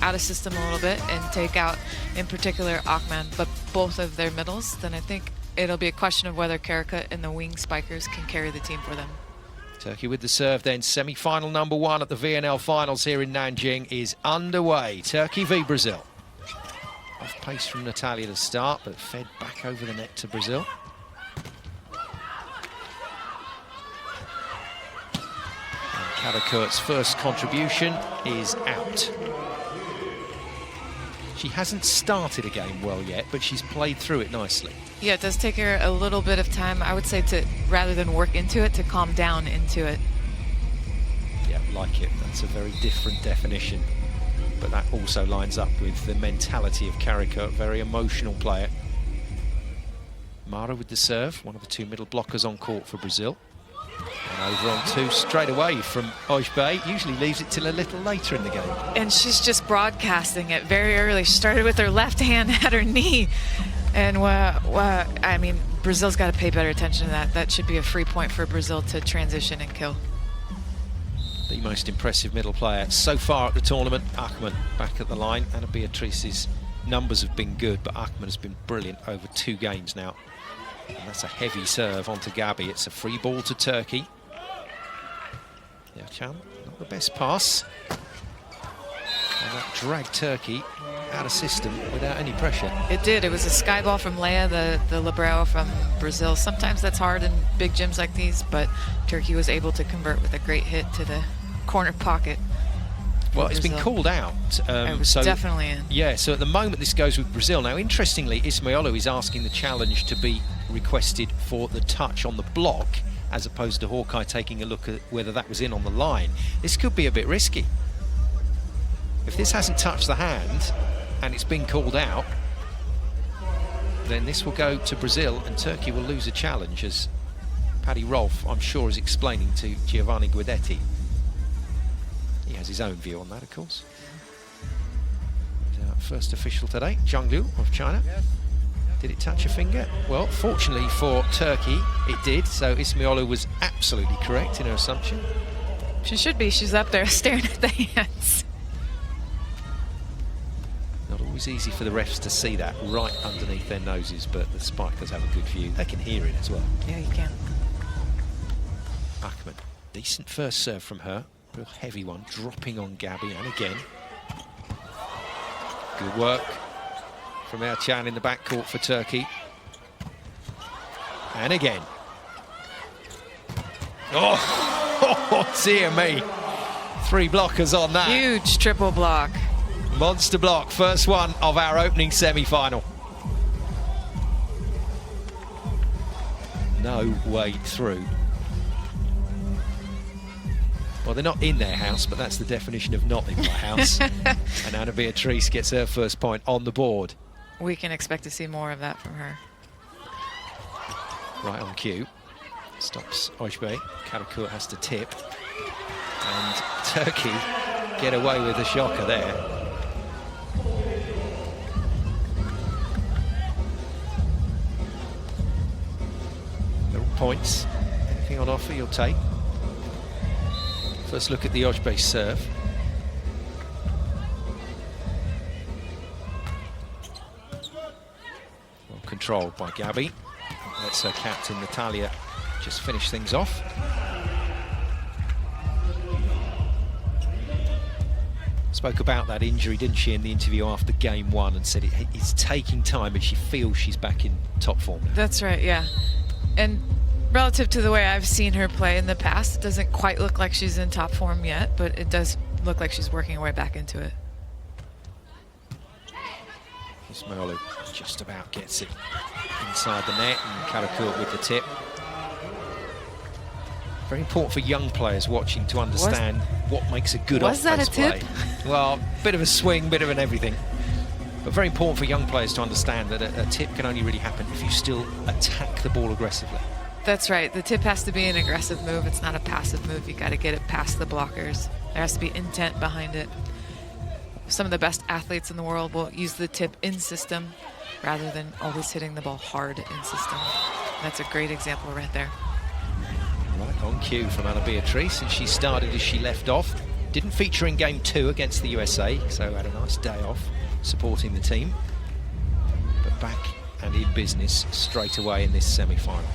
out of system a little bit and take out, in particular, Akman, but both of their middles, then I think it'll be a question of whether Karika and the wing spikers can carry the team for them. Turkey with the serve then. Semi-final number 1 at the VNL finals here in Nanjing is underway. Turkey v Brazil. Off pace from Natalia to start, but fed back over the net to Brazil. And Karakurt's first contribution is out. She hasn't started a game well yet, but she's played through it nicely. Yeah, it does take her a little bit of time, I would say, to rather than work into it, to calm down into it. Yeah, like it. That's a very different definition. But that also lines up with the mentality of Karika, a very emotional player. Mara with the serve, one of the 2 middle blockers on court for Brazil. And over on 2 straight away from Ojbe. Usually leaves it till a little later in the game. And she's just broadcasting it very early. She started with her left hand at her knee. And I mean, Brazil's got to pay better attention to that. That should be a free point for Brazil to transition and kill. The most impressive middle player so far at the tournament, Akman, back at the line. Anna Beatrice's numbers have been good, but Akman has been brilliant over 2 games now. And that's a heavy serve onto Gabi. It's a free ball to Turkey. Yeah, Chan, not the best pass. And that dragged Turkey out of system without any pressure. It did. It was a sky ball from Leia, the libero from Brazil. Sometimes that's hard in big gyms like these, but Turkey was able to convert with a great hit to the corner pocket. Well, it's been called out. It was definitely in. Yeah, so at the moment this goes with Brazil. Now, interestingly, Ismailou is asking the challenge to be requested for the touch on the block, as opposed to Hawkeye taking a look at whether that was in on the line. This could be a bit risky. If this hasn't touched the hand and it's been called out, then this will go to Brazil and Turkey will lose a challenge, as Paddy Rolfe, I'm sure, is explaining to Giovanni Guidetti. He has his own view on that, of course. And, first official today, Zhang Liu of China. Did it touch a finger? Well, fortunately for Turkey, it did. So Ismailou was absolutely correct in her assumption. She should be. She's up there staring at the hands. Not always easy for the refs to see that right underneath their noses, but the spikers have a good view. They can hear it as well. Yeah, you can. Akman, decent first serve from her. Real heavy one, dropping on Gabi, and again. Good work from Ercan in the backcourt for Turkey. And again. Oh, dear me. 3 blockers on that. Huge triple block. Monster block, first one of our opening semi-final. No way through. Well, they're not in their house, but that's the definition of not in my house. And Anna Beatrice gets her first point on the board. We can expect to see more of that from her. Right on cue. Stops Ojbe. Karakurt has to tip. And Turkey get away with a shocker there. Little points. Anything on offer you'll take. First look at the Ojbe serve. Well controlled by Gabi. Lets her captain Natalia just finish things off. Spoke about that injury, didn't she, in the interview after game 1, and said it's taking time, but she feels she's back in top form now. That's right, yeah. And relative to the way I've seen her play in the past, it doesn't quite look like she's in top form yet, but it does look like she's working her way back into it. Ismailou just about gets it inside the net, and Karakurt with the tip. Very important for young players watching to understand what makes a good off-pace play. Was that a tip? Well, bit of a swing, bit of an everything. But very important for young players to understand that a tip can only really happen if you still attack the ball aggressively. That's right. The tip has to be an aggressive move. It's not a passive move. You got to get it past the blockers. There has to be intent behind it. Some of the best athletes in the world will use the tip in system rather than always hitting the ball hard in system. That's a great example right there. Right on cue from Anna Beatrice, and she started as she left off. Didn't feature in game 2 against the USA, so had a nice day off supporting the team. But back and in business straight away in this semi-final.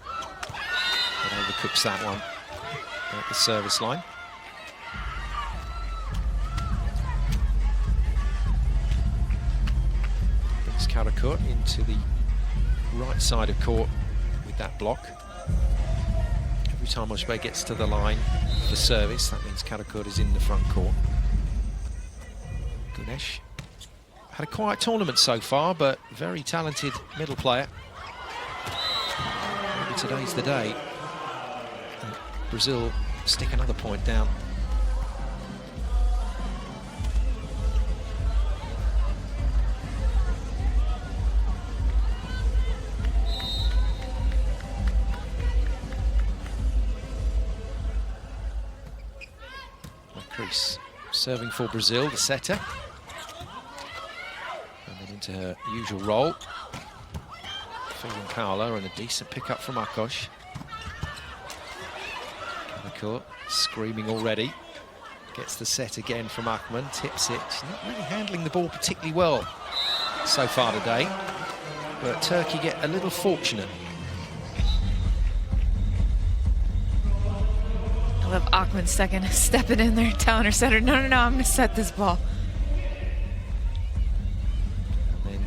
But overcooks that one at the service line. Brings Karakurt into the right side of court with that block. Every time Oshbe gets to the line for service, that means Karakurt is in the front court. Gunesh had a quiet tournament so far, but very talented middle player. Maybe today's the day. And Brazil stick another point down. Crease serving for Brazil, the setter. And then into her usual role. Feeling Paola, and a decent pick-up from Akos. Karakurt screaming already. Gets the set again from Akman, tips it. She's not really handling the ball particularly well so far today. But Turkey get a little fortunate. I love Akman stepping in there, telling her setter, no, I'm going to set this ball. And then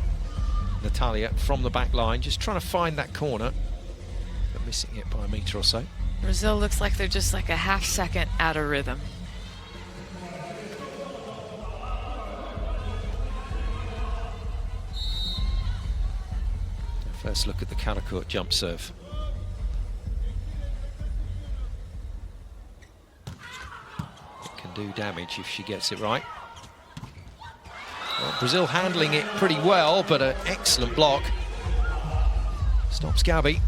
Natalia from the back line, just trying to find that corner, but missing it by a metre or so. Brazil looks like they're just like a half second out of rhythm. First look at the Karakurt jump serve. Do damage if she gets it right. Well, Brazil handling it pretty well, but an excellent block. Stops Gabi.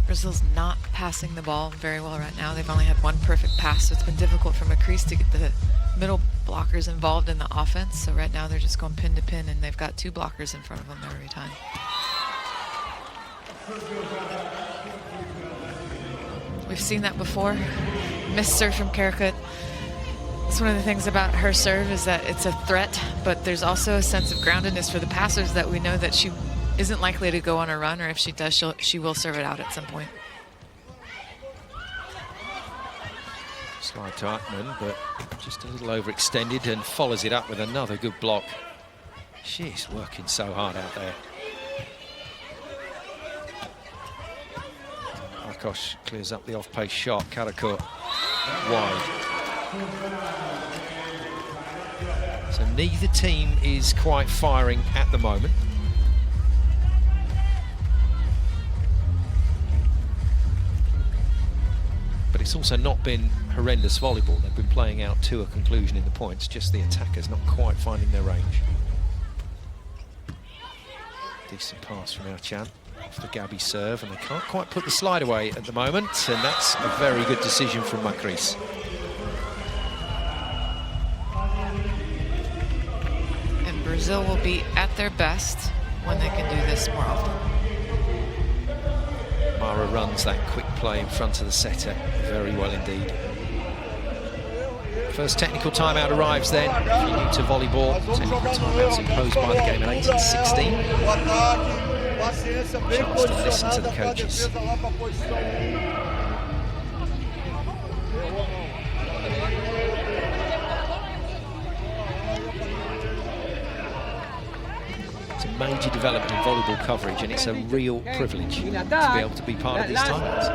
Brazil's not passing the ball very well right now. They've only had one perfect pass, so it's been difficult for Macris to get the middle blockers involved in the offense. So right now they're just going pin to pin, and they've got 2 blockers in front of them every time. We've seen that before. Missed serve from Karakurt. It's one of the things about her serve is that it's a threat, but there's also a sense of groundedness for the passers that we know that she isn't likely to go on a run, or if she does, she will serve it out at some point. Slide to Akman, but just a little overextended, and follows it up with another good block. She's working so hard out there. Akos clears up the off-pace shot. Karakurt wide. So neither team is quite firing at the moment. But it's also not been horrendous volleyball. They've been playing out to a conclusion in the points, just the attackers not quite finding their range. Decent pass from Ercan. After Gabi serve, and they can't quite put the slide away at the moment, and that's a very good decision from Macris. And Brazil will be at their best when they can do this more often. Mara runs that quick play in front of the setter very well indeed. First technical timeout arrives then. If you're new to volleyball, technical timeouts imposed by the game in 1816. Chance to listen to the coaches. It's a major development in volleyball coverage, and it's a real privilege to be able to be part of these timeouts.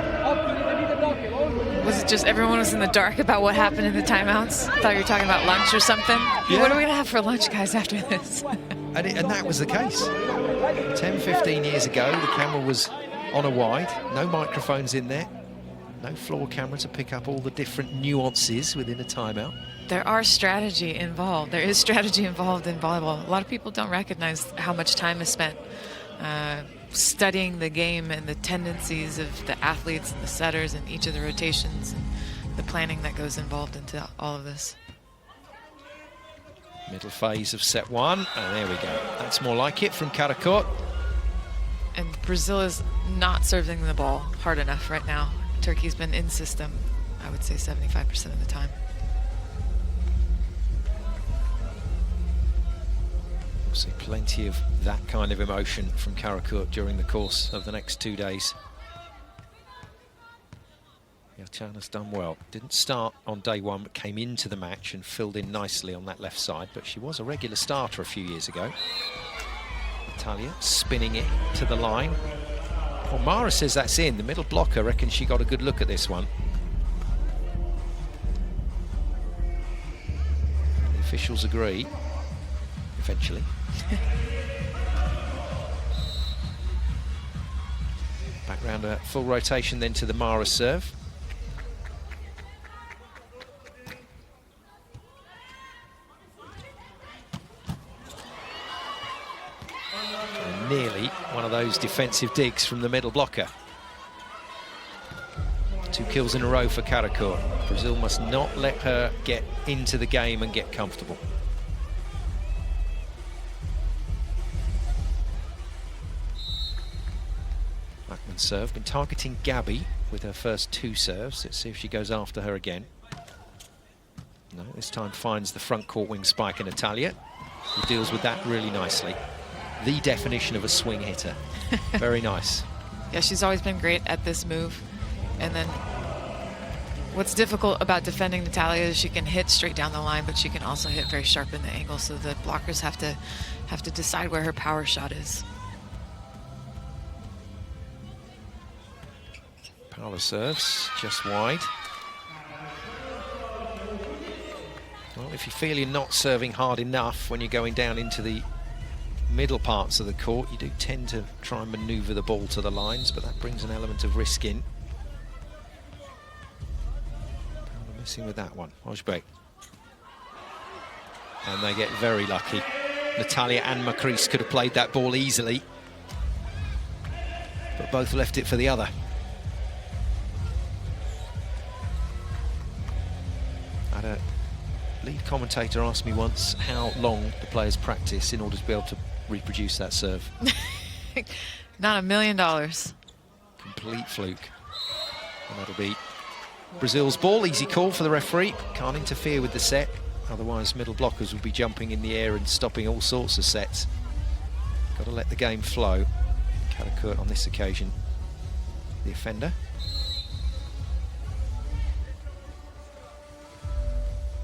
Was it just everyone was in the dark about what happened in the timeouts? I thought you were talking about lunch or something. Yeah. What are we going to have for lunch, guys, after this? And that was the case. 10, 15 years ago, the camera was on a wide, no microphones in there, no floor camera to pick up all the different nuances within a timeout. There are strategy involved. There is strategy involved in volleyball. A lot of people don't recognize how much time is spent studying the game and the tendencies of the athletes and the setters and each of the rotations and the planning that goes involved into all of this. Middle phase of set one, and there we go. That's more like it from Karakurt. And Brazil is not serving the ball hard enough right now. Turkey's been in system, I would say 75% of the time. We'll see plenty of that kind of emotion from Karakurt during the course of the next 2 days. Yachana's done well. Didn't start on day one, but came into the match and filled in nicely on that left side. But she was a regular starter a few years ago. Natalia spinning it to the line. Well, Mara says that's in. The middle blocker reckons she got a good look at this one. The officials agree, eventually. Back round a full rotation then to the Mara serve. And nearly one of those defensive digs from the middle blocker. 2 kills in a row for Karakurt. Brazil must not let her get into the game and get comfortable. Backman serve, been targeting Gabby with her first 2 serves. Let's see if she goes after her again. No, this time finds the front court wing spike in Natalia, who deals with that really nicely. The definition of a swing hitter. Very nice. Yeah, she's always been great at this move. And then what's difficult about defending Natalia is she can hit straight down the line, but she can also hit very sharp in the angle, so the blockers have to decide where her power shot is. Paula serves just wide. Well, if you feel you're not serving hard enough when you're going down into the middle parts of the court, you do tend to try and maneuver the ball to the lines, but that brings an element of risk in. Paula missing with that one. Ojbek. And they get very lucky. Natalia and Macris could have played that ball easily, but both left it for the other. I had a lead commentator asked me once how long the players practice in order to be able to reproduce that serve. Not $1 million. Complete fluke. And that'll be Brazil's ball. Easy call for the referee. Can't interfere with the set, otherwise middle blockers will be jumping in the air and stopping all sorts of sets. Got to let the game flow. Karakurt on this occasion, the offender.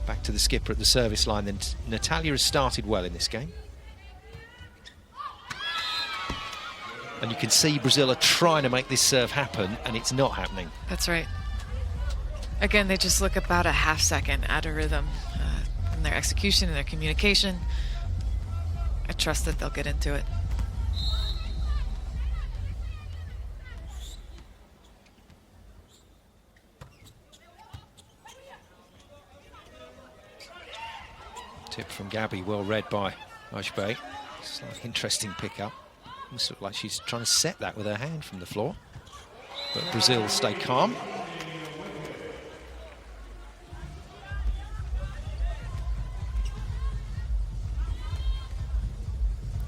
Back to the skipper at the service line then. Natalia has started well in this game. And you can see Brazil are trying to make this serve happen, and it's not happening. That's right. Again, they just look about a half second out of rhythm in their execution and their communication. I trust that they'll get into it. Tip from Gabby, well read by Ojbek. It's an interesting pickup. Looks like she's trying to set that with her hand from the floor. But Brazil stay calm.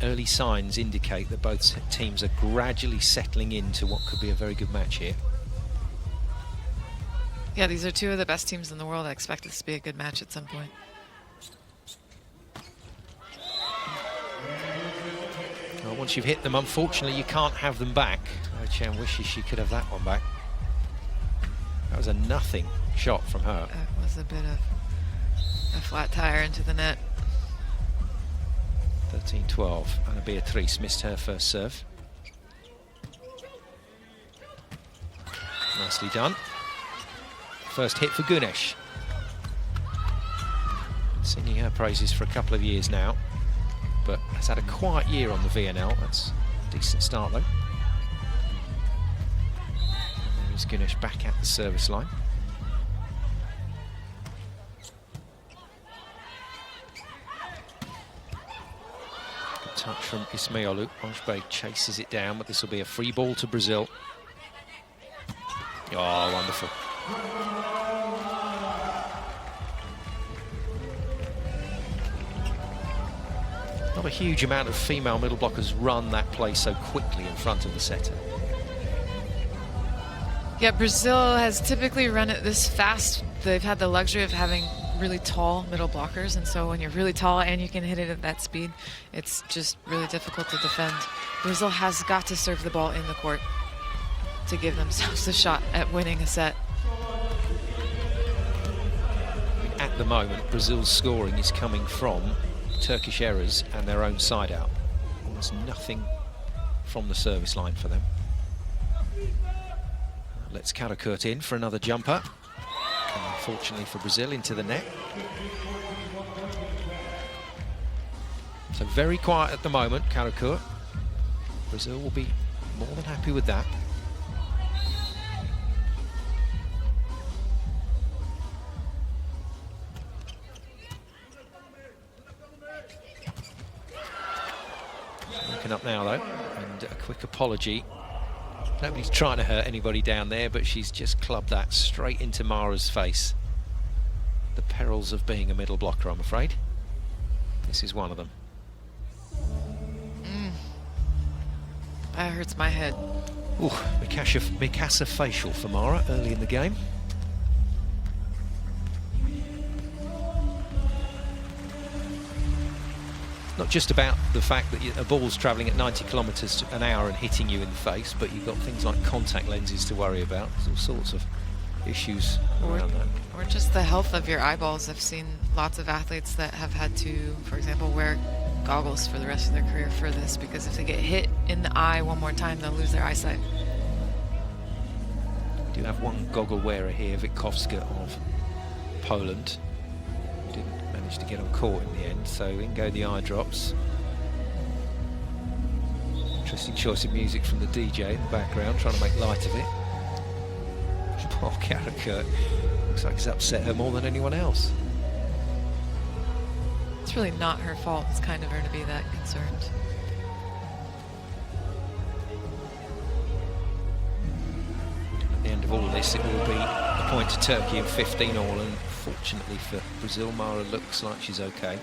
Early signs indicate that both teams are gradually settling into what could be a very good match here. Yeah, these are 2 of the best teams in the world. I expect this to be a good match at some point. Well, once you've hit them, unfortunately, you can't have them back. Chan wishes she could have that one back. That was a nothing shot from her. That was a bit of a flat tire into the net. 13-12. Ana Beatriz missed her first serve. Nicely done. First hit for Gunesh. Singing her praises for a couple of years now, but has had a quiet year on the VNL. That's a decent start though. There's Gunesh back at the service line. Good touch from Ismailou. Ojbek chases it down, but this will be a free ball to Brazil. Oh, wonderful. Not a huge amount of female middle blockers run that play so quickly in front of the setter. Yeah, Brazil has typically run it this fast. They've had the luxury of having really tall middle blockers, and so when you're really tall and you can hit it at that speed, it's just really difficult to defend. Brazil has got to serve the ball in the court to give themselves a shot at winning a set. At the moment, Brazil's scoring is coming from Turkish errors and their own side out. Almost nothing from the service line for them. Let's Karakurt in for another jumper. And unfortunately for Brazil, into the net. So very quiet at the moment, Karakurt. Brazil will be more than happy with that. Looking up now, though, and a quick apology. Nobody's trying to hurt anybody down there, but she's just clubbed that straight into Mara's face. The perils of being a middle blocker, I'm afraid. This is one of them. That hurts my head. Ooh, Mikasa facial for Mara early in the game. Not just about the fact that a ball's travelling at 90 kilometres an hour and hitting you in the face, but you've got things like contact lenses to worry about. There's all sorts of issues around that. Or just the health of your eyeballs. I've seen lots of athletes that have had to, for example, wear goggles for the rest of their career for this, because if they get hit in the eye one more time, they'll lose their eyesight. We do have one goggle wearer here, Witkowska of Poland. Didn't manage to get on court in the end, so in go the eye drops. Interesting choice of music from the DJ in the background, trying to make light of it. Poor Karakurt. Looks like he's upset her more than anyone else. It's really not her fault. It's kind of her to be that concerned. At the end of all of this, it will be a point to Turkey and 15 all, and fortunately for Brazil, Mara looks like she's okay.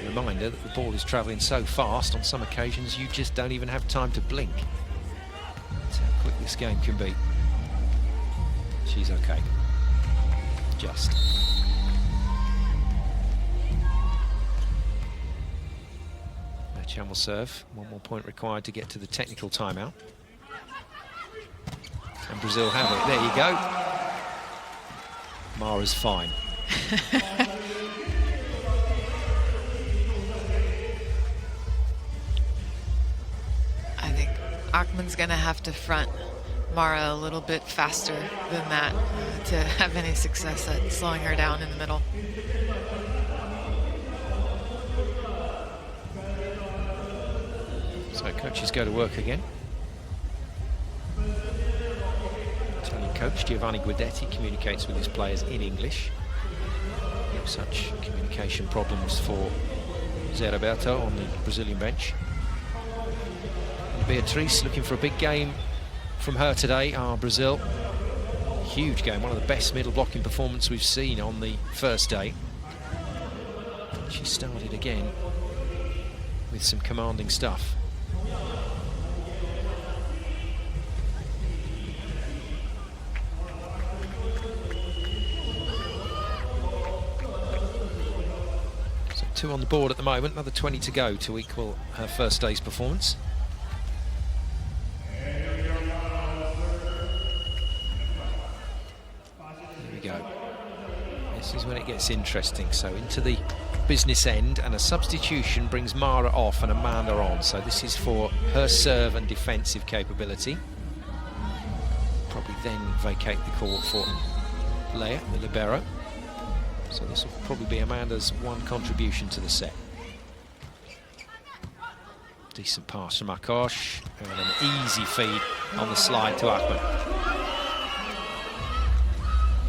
Reminder that the ball is travelling so fast, on some occasions you just don't even have time to blink. That's how quick this game can be. She's okay. Just. Chan will serve. One more point required to get to the technical timeout. And Brazil have it. There you go. Mara's fine. I think Akman's going to have to front Mara a little bit faster than that to have any success at slowing her down in the middle. So coaches go to work again. Italian coach Giovanni Guidetti communicates with his players in English. No such communication problems for Zé Roberto on the Brazilian bench. And Beatriz looking for a big game from her today. Brazil. Huge game, one of the best middle blocking performances we've seen on the first day. She started again with some commanding stuff. So 2 on the board at the moment, another 20 to go to equal her first day's performance. This is when it gets interesting. So into the business end, and a substitution brings Mara off and Amanda on. So this is for her serve and defensive capability. Probably then vacate the court for Leia, the libero. So this will probably be Amanda's one contribution to the set. Decent pass from Akosh, and an easy feed on the slide to Akman.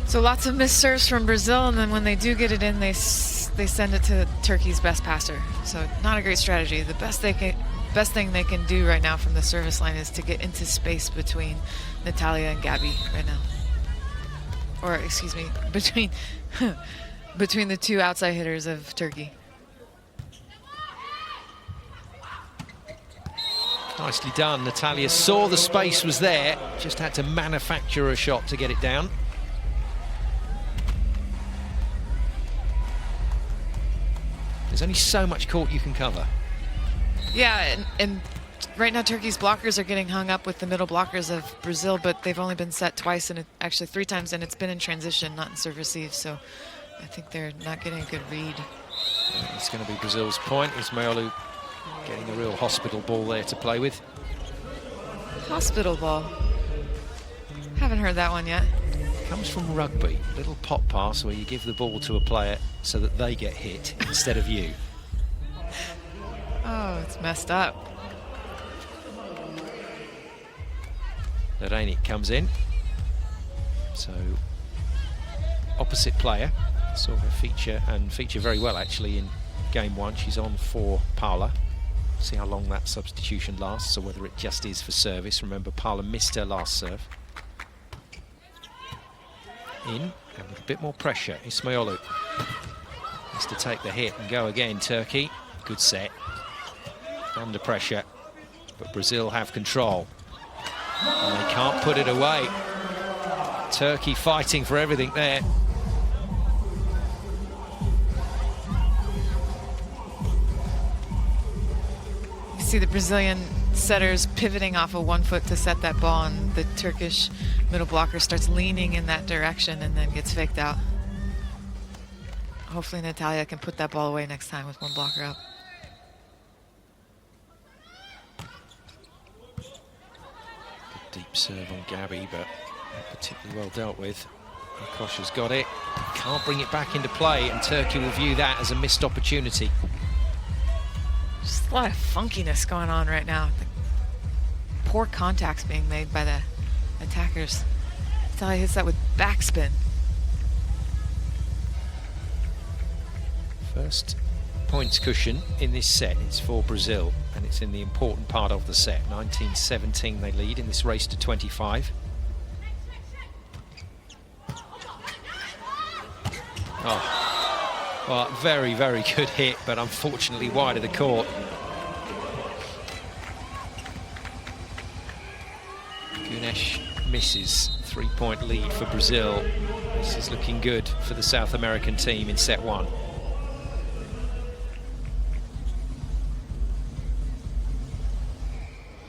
So lots of missed serves from Brazil, and then when they do get it in, they send it to Turkey's best passer. So not a great strategy. The best best thing they can do right now from the service line is to get into space between Natalia and Gabby right now. Or, excuse me, between between the two outside hitters of Turkey. Nicely done. Natalia saw the space was there, just had to manufacture a shot to get it down. There's only so much court you can cover. Yeah, and right now Turkey's blockers are getting hung up with the middle blockers of Brazil, but they've only been set twice, and actually 3 times, and it's been in transition, not in serve receive, so I think they're not getting a good read. It's going to be Brazil's point. Ismailou getting a real hospital ball there to play with. Hospital ball. Haven't heard that one yet. Comes from rugby. Little pop pass where you give the ball to a player so that they get hit instead of you. Oh, it's messed up. Lorraine comes in. So, opposite player. Saw her feature very well actually in game 1. She's on for Paula. See how long that substitution lasts, or whether it just is for service. Remember, Paula missed her last serve. In, and with a bit more pressure, Ismailou has to take the hit and go again. Turkey, good set. Under pressure, but Brazil have control. And they can't put it away. Turkey fighting for everything there. You see the Brazilian setters pivoting off of 1 foot to set that ball, and the Turkish middle blocker starts leaning in that direction and then gets faked out. Hopefully Natalia can put that ball away next time with 1 blocker up. Deep serve on Gabby, but not particularly well dealt with. Kosh has got it. Can't bring it back into play, and Turkey will view that as a missed opportunity. Just a lot of funkiness going on right now. The poor contacts being made by the attackers. Natalia hits that with backspin. First points cushion in this set is for Brazil, and it's in the important part of the set. 19-17 they lead in this race to 25. Oh, well, very, very good hit, but unfortunately wide of the court. Gunesh misses. 3-point lead for Brazil. This is looking good for the South American team in set 1.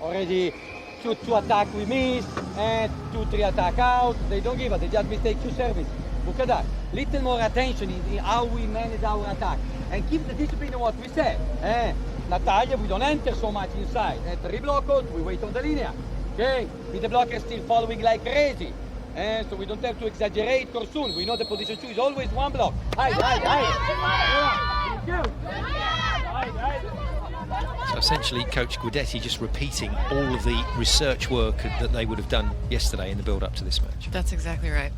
Already 2 attack we miss, and 2-3 attack out. They don't give us, they just mistake 2 service. Look at that. Little more attention in how we manage our attack. And keep the discipline in what we say. Natalia, we don't enter so much inside. 3 blockers, we wait on the linea. Okay? With the blocker still following like crazy. So we don't have to exaggerate or soon. We know the position 2 is always 1 block. So essentially, Coach Guidetti just repeating all of the research work that they would have done yesterday in the build-up to this match. That's exactly right.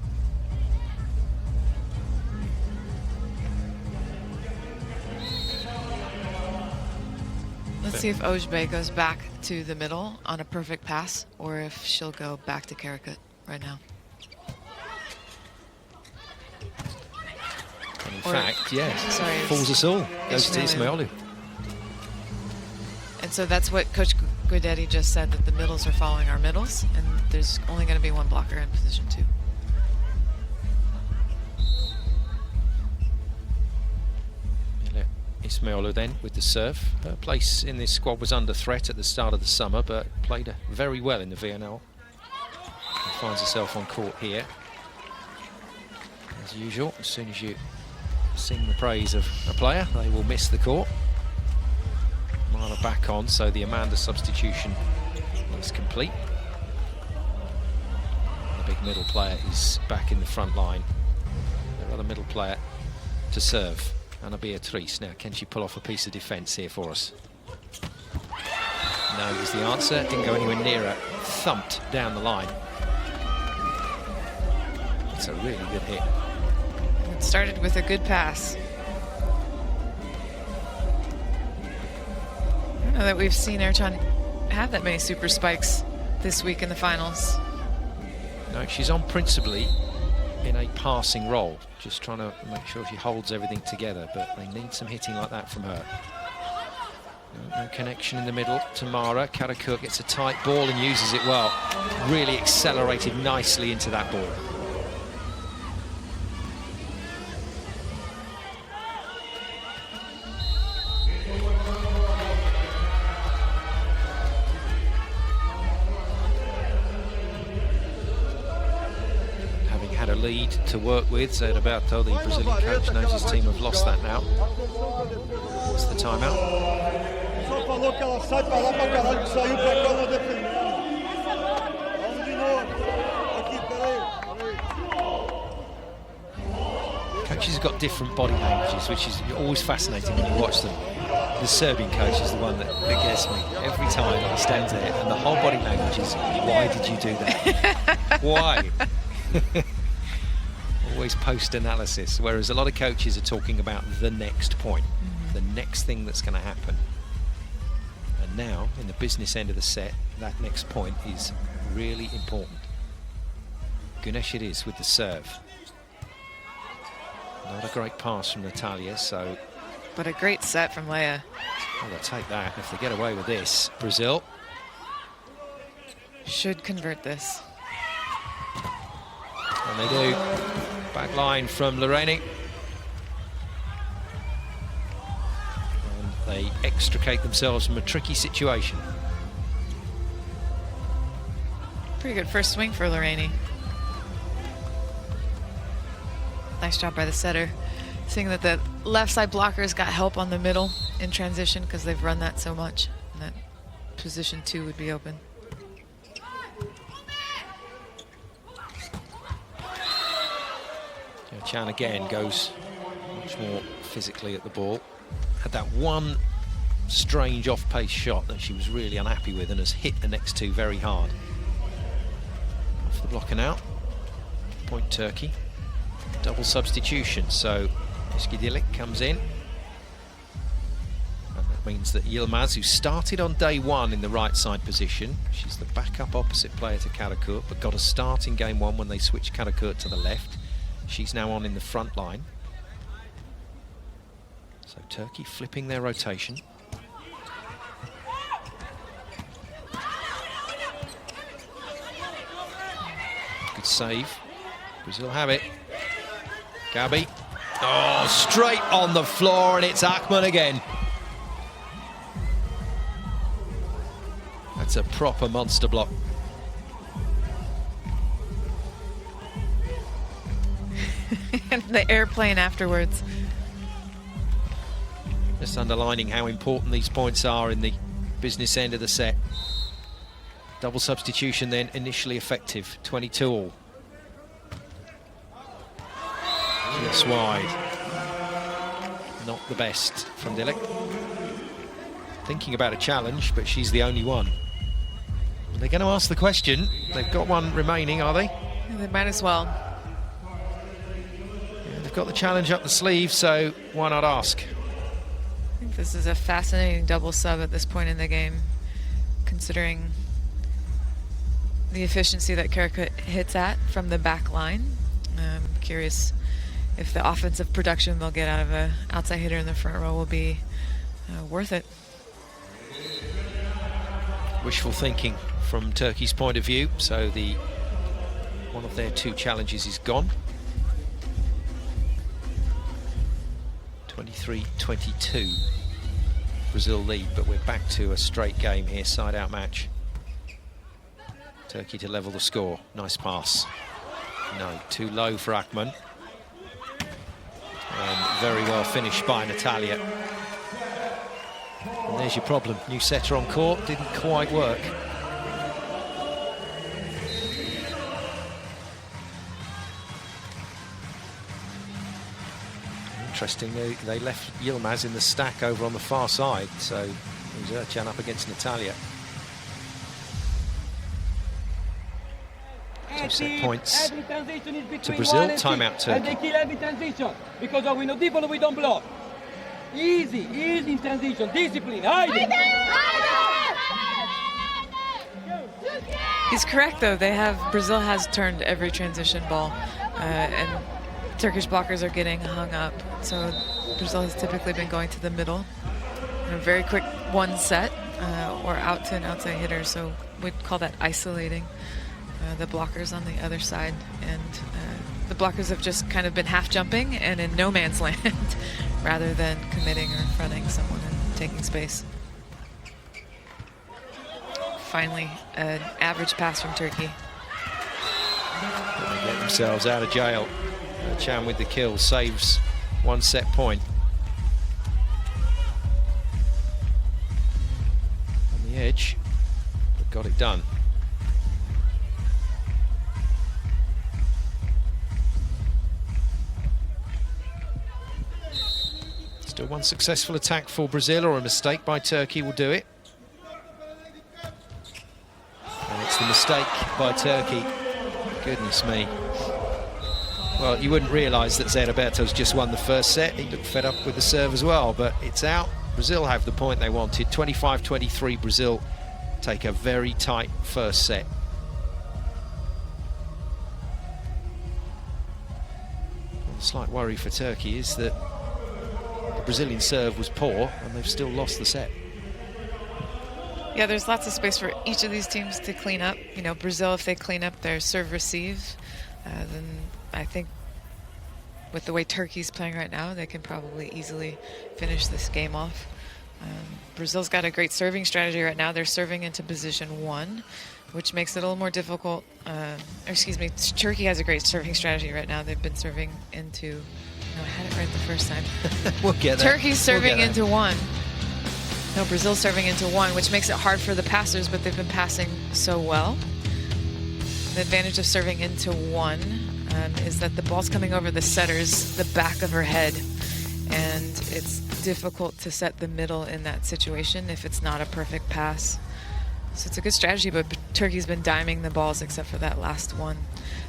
Let's see if Ojbe goes back to the middle on a perfect pass, or if she'll go back to Karakut right now. And in fact, yes, sorry, fools us all. Goes to Ismailou. And so that's what Coach Guidetti just said, that the middles are following our middles, and there's only going to be 1 blocker in position 2. Ismailou then with the serve. Her place in this squad was under threat at the start of the summer, but played very well in the VNL. And finds herself on court here. As usual, as soon as you sing the praise of a player, they will miss the court. Marla back on, so the Amanda substitution is complete. The big middle player is back in the front line. Their other middle player to serve. Anna Beatrice. Now, can she pull off a piece of defence here for us? No is the answer. Didn't go anywhere near her. Thumped down the line. It's a really good hit. It started with a good pass. I don't know that we've seen Ercan have that many super spikes this week in the finals. No, she's on principally in a passing role, just trying to make sure she holds everything together, but they need some hitting like that from her. No connection in the middle. Tamara Karakurt gets a tight ball and uses it well. Really accelerated nicely into that ball. Having had a lead to work with, Zé Roberto, the Brazilian coach, knows his team have lost that now. What's the timeout? Falou que ela sai pra lá pra caralho, que saiu pra cá, não defendeu. Vamos de novo. Aqui, peraí. Coaches have got different body languages, which is always fascinating when you watch them. The Serbian coach is the one that gets me every time. He stands there and the whole body language is, why did you do that? Why? Always post-analysis, whereas a lot of coaches are talking about the next point, the next thing that's going to happen. And now, in the business end of the set, that next point is really important. Gunesh it is with the serve. Not a great pass from Natalia, so... But a great set from Leia. Well, they'll take that if they get away with this. Brazil should convert this. And they do. Back line from Loreni. And they extricate themselves from a tricky situation. Pretty good first swing for Loreni. Nice job by the setter. Seeing that the left side blockers got help on the middle in transition because they've run that so much. And that position 2 would be open. Chan again goes much more physically at the ball. Had that one strange off-pace shot that she was really unhappy with and has hit the next two very hard. Off the blocker now. Point Turkey. Double substitution, so Iskidilik comes in. And that means that Yilmaz, who started on day one in the right side position, she's the backup opposite player to Karakurt, but got a start in game one when they switched Karakurt to the left. She's now on in the front line. So Turkey flipping their rotation. Good save. Brazil have it. Gabi. Oh, straight on the floor, and it's Akman again. That's a proper monster block. And the airplane afterwards. Just underlining how important these points are in the business end of the set. Double substitution then initially effective, 22 all. Just wide. Not the best from Dilek. Thinking about a challenge, but she's the only one. They're going to ask the question. They've got one remaining, are they? Yeah, they might as well. They've got the challenge up the sleeve, so why not ask? I think this is a fascinating double sub at this point in the game, considering the efficiency that Karakurt hits at from the back line. I'm curious if the offensive production they'll get out of an outside hitter in the front row will be worth it. Wishful thinking from Turkey's point of view, so one of their two challenges is gone. 23-22 Brazil lead, but we're back to a straight game here, side-out match. Turkey to level the score. Nice pass. No, too low for Akman. And very well finished by Natalia. And there's your problem. New setter on court, didn't quite work. Interestingly, they left Yilmaz in the stack over on the far side, so it was Ercan up against Natalia. So set points to Brazil, timeout Turkey. And they kill every transition, because when we know people, we don't block. Easy, easy in transition, discipline, haydi! He's correct, though. Brazil has turned every transition ball, and Turkish blockers are getting hung up. So Brazil has typically been going to the middle in a very quick one set, or out to an outside hitter. So we'd call that isolating the blockers on the other side. And the blockers have just kind of been half jumping and in no man's land rather than committing or fronting someone and taking space. Finally, an average pass from Turkey. They get themselves out of jail. Chan with the kill saves one set point. On the edge, but got it done. Still one successful attack for Brazil, or a mistake by Turkey will do it. And it's the mistake by Turkey. Goodness me. Well, you wouldn't realise that Zé Roberto's just won the first set. He looked fed up with the serve as well, but it's out. Brazil have the point they wanted. 25-23, Brazil take a very tight first set. A slight worry for Turkey is that the Brazilian serve was poor and they've still lost the set. Yeah, there's lots of space for each of these teams to clean up. You know, Brazil, if they clean up their serve-receive, then I think with the way Turkey's playing right now, they can probably easily finish this game off. Brazil's got a great serving strategy right now. They're serving into position 1, which makes it a little more difficult. Turkey has a great serving strategy right now. They've been serving into... No, I had it right the first time. We'll get there. Turkey's serving into 1. No, Brazil's serving into 1, which makes it hard for the passers, but they've been passing so well. The advantage of serving into 1 is that the ball's coming over the setter's, the back of her head, and it's difficult to set the middle in that situation if it's not a perfect pass. So it's a good strategy, but Turkey's been diming the balls except for that last one.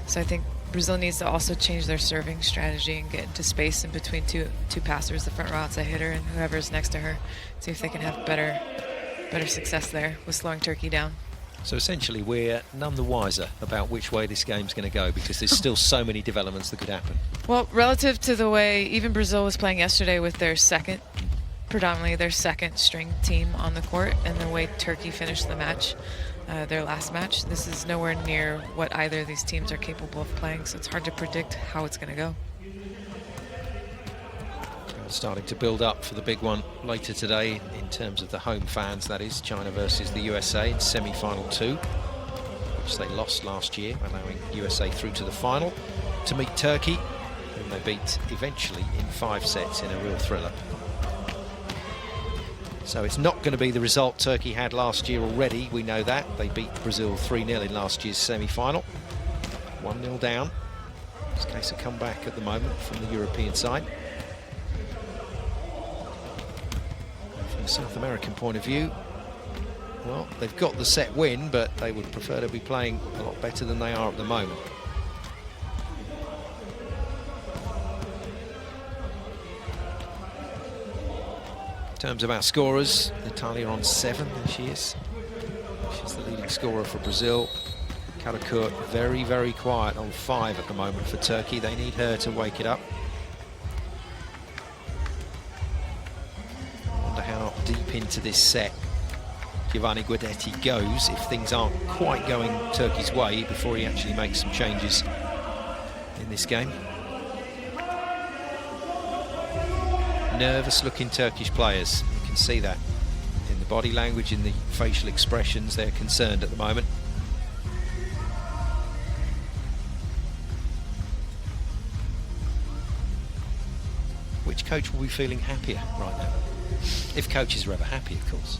So I think Brazil needs to also change their serving strategy and get into space in between two passers, the front row outside hitter and whoever's next to her. See if they can have better success there with slowing Turkey down. So essentially we're none the wiser about which way this game's going to go, because there's still so many developments that could happen. Well, relative to the way even Brazil was playing yesterday with predominantly their second string team on the court, and the way Turkey finished the match, their last match, this is nowhere near what either of these teams are capable of playing, so it's hard to predict how it's going to go. Starting to build up for the big one later today in terms of the home fans, that is China versus the USA in semi-final 2, which they lost last year, allowing USA through to the final to meet Turkey, whom they beat eventually in 5 sets in a real thriller. So it's not going to be the result Turkey had last year already, we know that. They beat Brazil 3-0 in last year's semi-final. 1-0 down. It's a case of comeback at the moment from the European side. From the South American point of view, well, they've got the set win, but they would prefer to be playing a lot better than they are at the moment. In terms of our scorers, Natalia on 7, there she is. She's the leading scorer for Brazil. Karakurt very, very quiet on 5 at the moment for Turkey. They need her to wake it up. I wonder how deep into this set Giovanni Guidetti goes if things aren't quite going Turkey's way before he actually makes some changes in this game. Nervous looking Turkish players, you can see that in the body language, in the facial expressions. They're concerned at the moment. Which coach will be feeling happier right now? If coaches are ever happy, of course.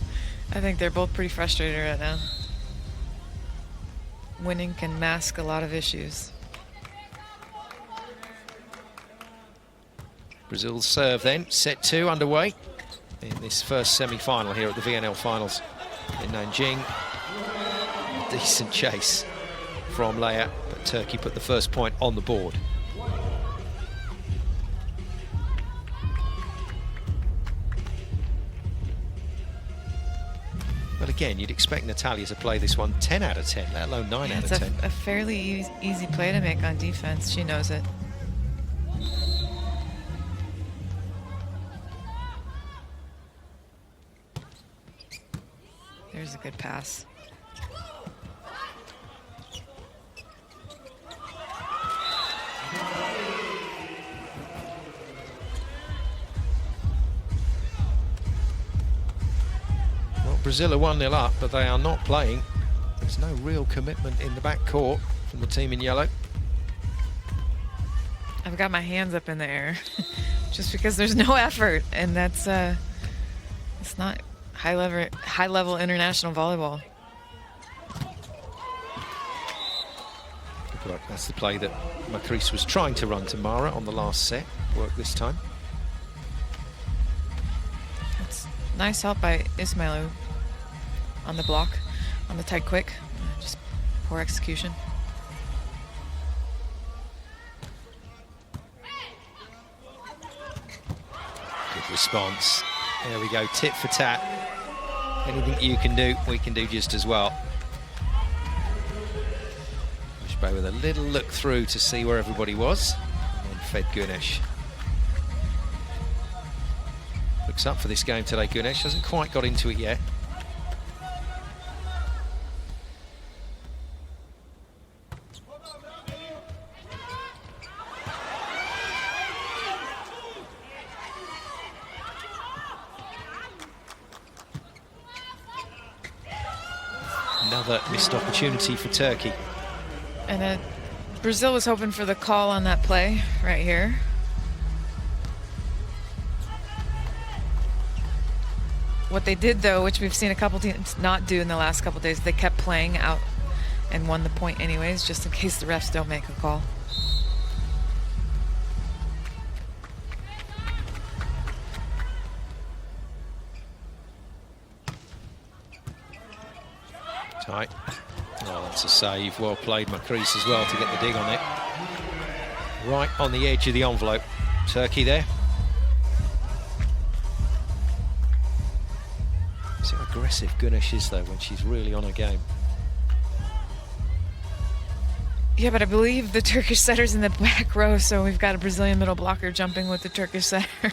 I think they're both pretty frustrated right now. Winning can mask a lot of issues. Brazil's serve then, set 2 underway in this first semi-final here at the VNL finals in Nanjing. Decent chase from Leia, but Turkey put the first point on the board. But again, you'd expect Natalia to play this one 10 out of 10, let alone 9 out of 10. It's a fairly easy play to make on defense. She knows it. There's a good pass. Brazil are 1-0 up, but they are not playing. There's no real commitment in the back court from the team in yellow. I've got my hands up in the air just because there's no effort, and that's it's not high level international volleyball. Good luck. That's the play that Macris was trying to run to Mara on the last set. Worked this time. It's nice help by Ismailu on the block, on the tight quick. Just poor execution. Good response. There we go, tit for tat. Anything you can do, we can do just as well. Wishbay with a little look through to see where everybody was, and then fed Gunesh. Looks up for this game today, Gunesh. Hasn't quite got into it yet. Another missed opportunity for Turkey. And Brazil was hoping for the call on that play right here. What they did, though, which we've seen a couple teams not do in the last couple days, they kept playing out and won the point anyways, just in case the refs don't make a call. Tight. Oh, that's a save. Well played, Macris as well to get the dig on it. Right on the edge of the envelope. Turkey there. See how aggressive Gunesh is, though, when she's really on her game. Yeah, but I believe the Turkish setter's in the back row, so we've got a Brazilian middle blocker jumping with the Turkish setter,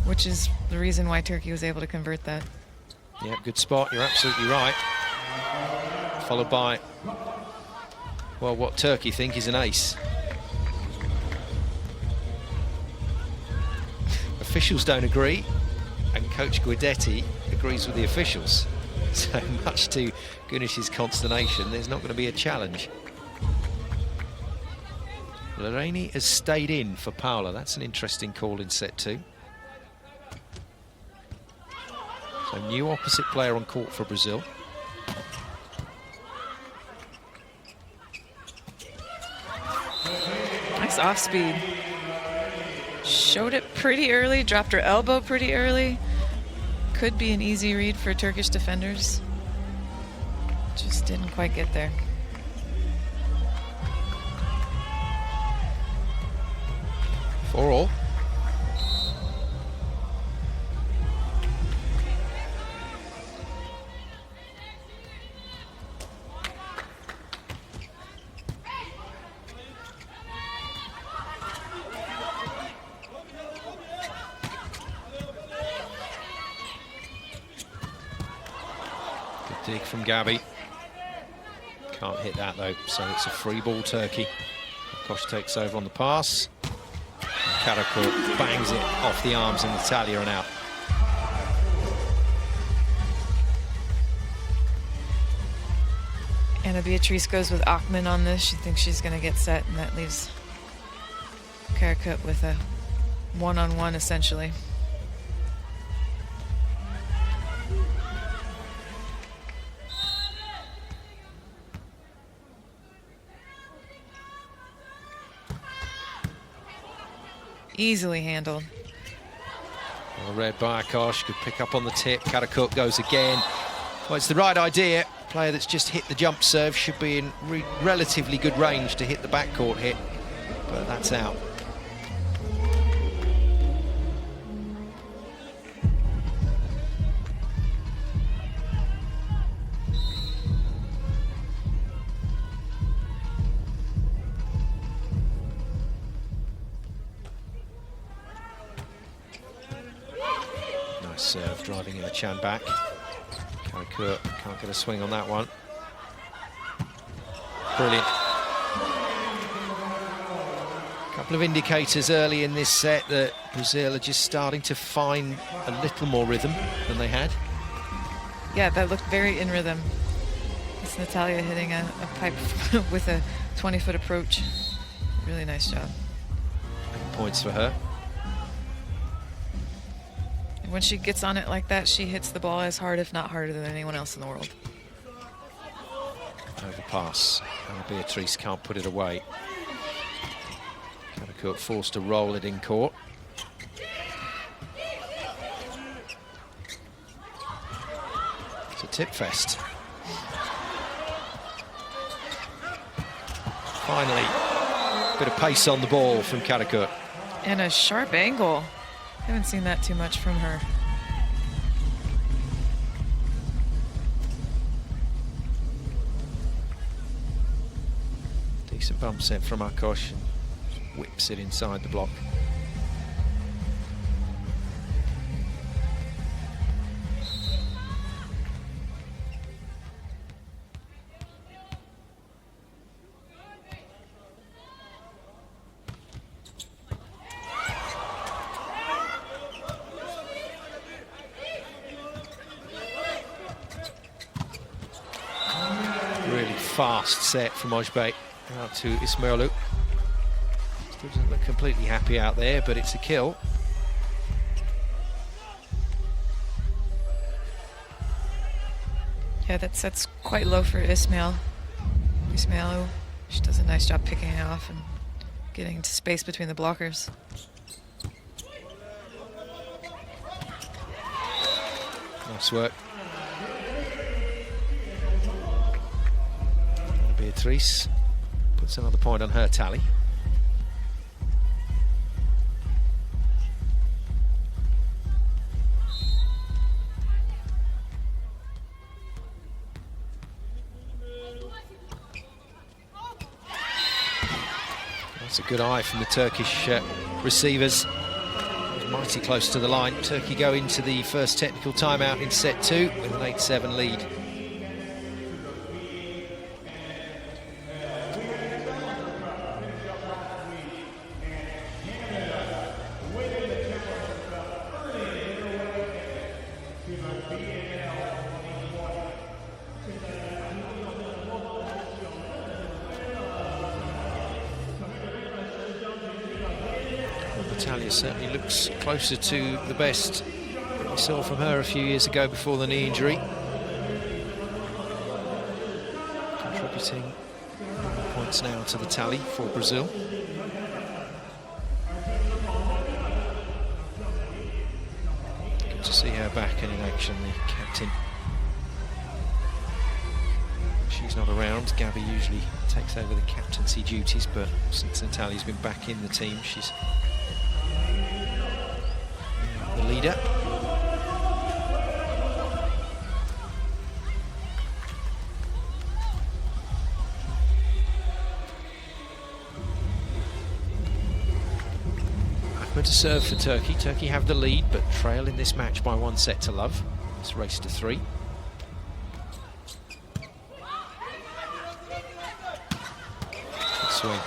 which is the reason why Turkey was able to convert that. Yeah, good spot. You're absolutely right. Followed by, well, what Turkey think is an ace. Officials don't agree, and Coach Guidetti agrees with the officials. So much to Gunesh's consternation, there's not going to be a challenge. Lorraine has stayed in for Paula. That's an interesting call in set 2. So new opposite player on court for Brazil. Nice off speed. Showed it pretty early, dropped her elbow pretty early. Could be an easy read for Turkish defenders. Just didn't quite get there. For all. Dig from Gabby. Can't hit that though, so it's a free ball, Turkey. Kosh takes over on the pass. Karakurt bangs it off the arms of Natalia and out. Anna Beatrice goes with Achman on this. She thinks she's going to get set, and that leaves Karakurt with a one-on-one essentially. Easily handled. Well read by Kosh, could pick up on the tip. Karakurt goes again. Well, it's the right idea. Player that's just hit the jump serve should be in relatively good range to hit the backcourt hit, but that's out. Nice serve, driving in the Chan back. Karakurt can't get a swing on that one. Brilliant. Couple of indicators early in this set that Brazil are just starting to find a little more rhythm than they had. Yeah, that looked very in rhythm. It's Natalia hitting a pipe with a 20-foot approach. Really nice job. Points for her. And when she gets on it like that, she hits the ball as hard, if not harder, than anyone else in the world. Overpass. And Beatrice can't put it away. Karakurt forced to roll it in court. It's a tip fest. Finally, a bit of pace on the ball from Karakurt. And a sharp angle. Haven't seen that too much from her. Decent bump set from Akos. Whips it inside the block. Really fast set from Ojbe out to Ismailou. Still doesn't look completely happy out there, but it's a kill. Yeah, that set's quite low for Ismailou. She does a nice job picking it off and getting into space between the blockers. Nice work. Beatrice puts another point on her tally. That's a good eye from the Turkish receivers. Mighty close to the line. Turkey go into the first technical timeout in set 2 with an 8-7 lead. Natalia certainly looks closer to the best that we saw from her a few years ago before the knee injury. Contributing points now to the tally for Brazil. Good to see her back and in action, the captain. She's not around. Gabby usually takes over the captaincy duties, but since Natalia's been back in the team, she's the leader. Ahmed to serve for Turkey. Turkey have the lead, but trail in this match by 1 set to love. It's race to 3. Good swing.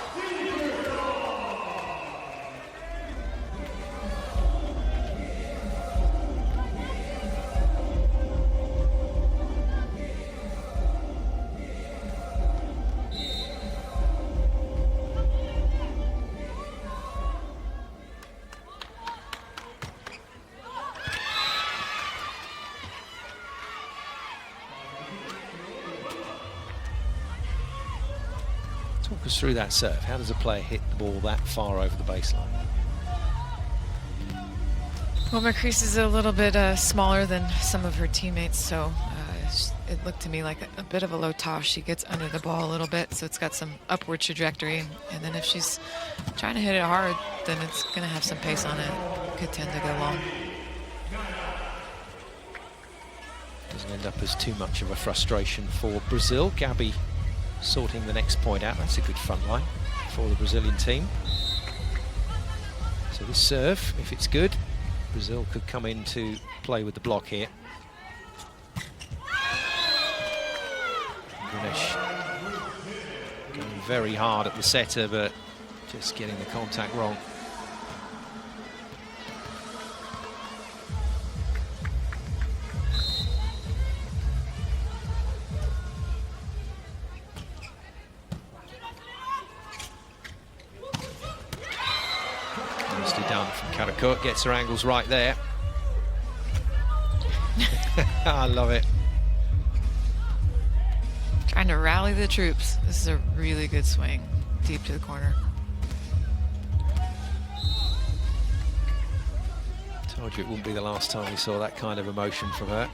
Talk us through that serve. How does a player hit the ball that far over the baseline? Well, Macrease is a little bit smaller than some of her teammates, so it looked to me like a bit of a low toss. She gets under the ball a little bit, so it's got some upward trajectory. And then if she's trying to hit it hard, then it's going to have some pace on it. Could tend to go long. Doesn't end up as too much of a frustration for Brazil. Gabby sorting the next point out. That's a good front line for the Brazilian team. So this serve, if it's good, Brazil could come in to play with the block here. Ganesh going very hard at the setter, but just getting the contact wrong. Nicely done from Karakurt, gets her angles right there. I love it. Trying to rally the troops. This is a really good swing, deep to the corner. Told you it wouldn't be the last time we saw that kind of emotion from her.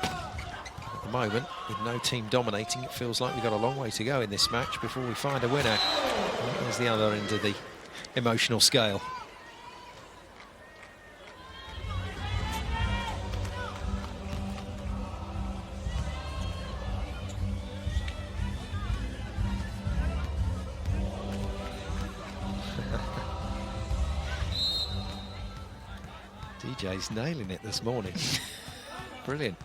At the moment, with no team dominating, it feels like we've got a long way to go in this match before we find a winner. There's the other end of the emotional scale. DJ's nailing it this morning. Brilliant.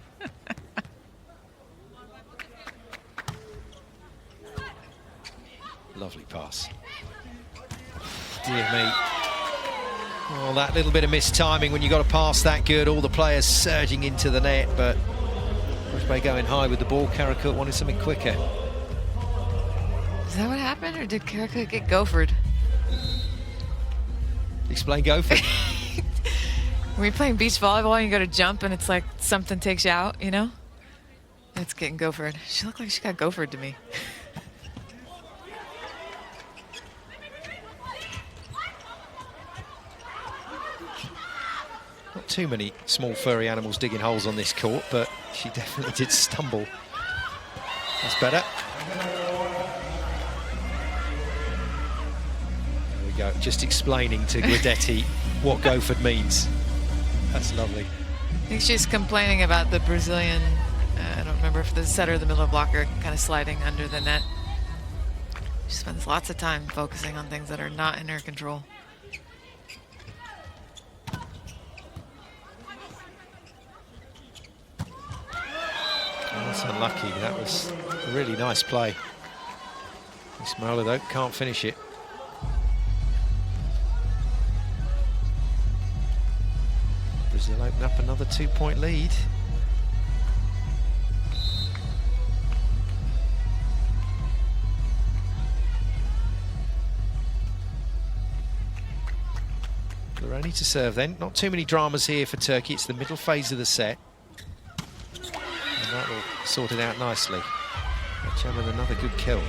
Lovely pass. Dear me. Well, that little bit of missed timing when you got a pass that good, all the players surging into the net, but Rojbay going high with the ball. Karakurt wanted something quicker. Is that what happened, or did Karakurt get gophered? Explain gopher. When you're playing beach volleyball and you go to jump and it's like something takes you out, you know? It's getting gophered. She looked like she got gophered to me. Not too many small furry animals digging holes on this court, but she definitely did stumble. That's better. There we go, just explaining to Guidetti what gophered means. That's lovely. I think she's complaining about the Brazilian, I don't remember if the setter or the middle blocker kind of sliding under the net. She spends lots of time focusing on things that are not in her control. That's unlucky. That was a really nice play. Ismaila, though, can't finish it. Brazil open up another 2-point lead. Lorani to serve then. Not too many dramas here for Turkey. It's the middle phase of the set. And that will sort it out nicely. Cham with another good kill.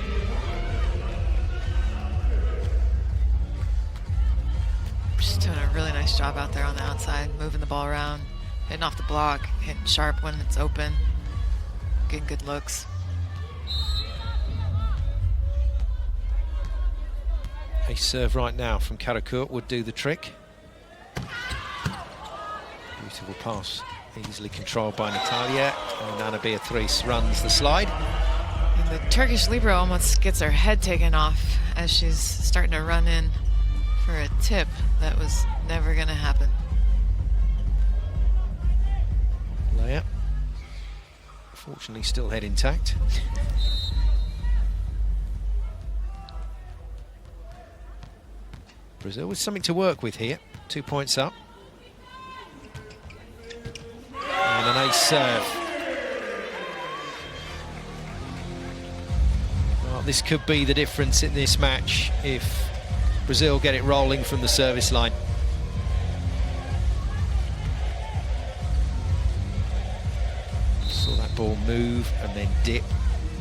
She's doing a really nice job out there on the outside, moving the ball around, hitting off the block, hitting sharp when it's open, getting good looks. A serve right now from Karakurt would do the trick. Beautiful pass, easily controlled by Natalia, and Anna Beatrice runs the slide. And the Turkish libero almost gets her head taken off as she's starting to run in for a tip that was never going to happen. Layup. Fortunately, still head intact. Brazil with something to work with here. 2 points up. And an ace serve. Well, this could be the difference in this match if Brazil get it rolling from the service line. Saw that ball move and then dip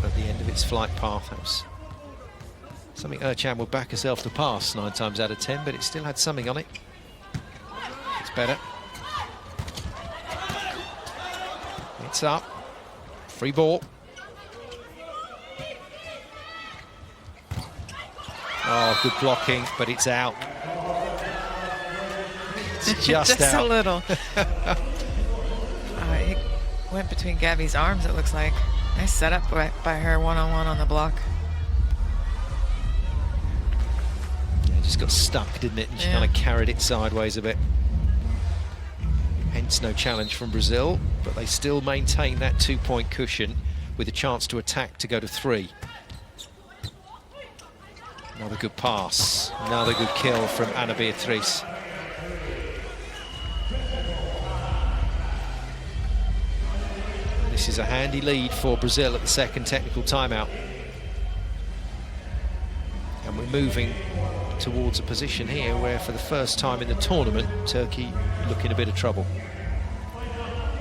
at the end of its flight path. That was something Ercan would back herself to pass 9 times out of 10, but it still had something on it. It's better. It's up. Free ball. Oh, good blocking, but it's out. It's just out. A little. It went between Gabby's arms, it looks like. Nice setup by her one-on-one on the block. Yeah, Just got stuck, didn't it? And she kind of carried it sideways a bit. Hence no challenge from Brazil, but they still maintain that 2-point cushion with a chance to attack to go to 3. Another good pass, another good kill from Ana Beatriz. This is a handy lead for Brazil at the second technical timeout. And we're moving towards a position here where for the first time in the tournament, Turkey look in a bit of trouble.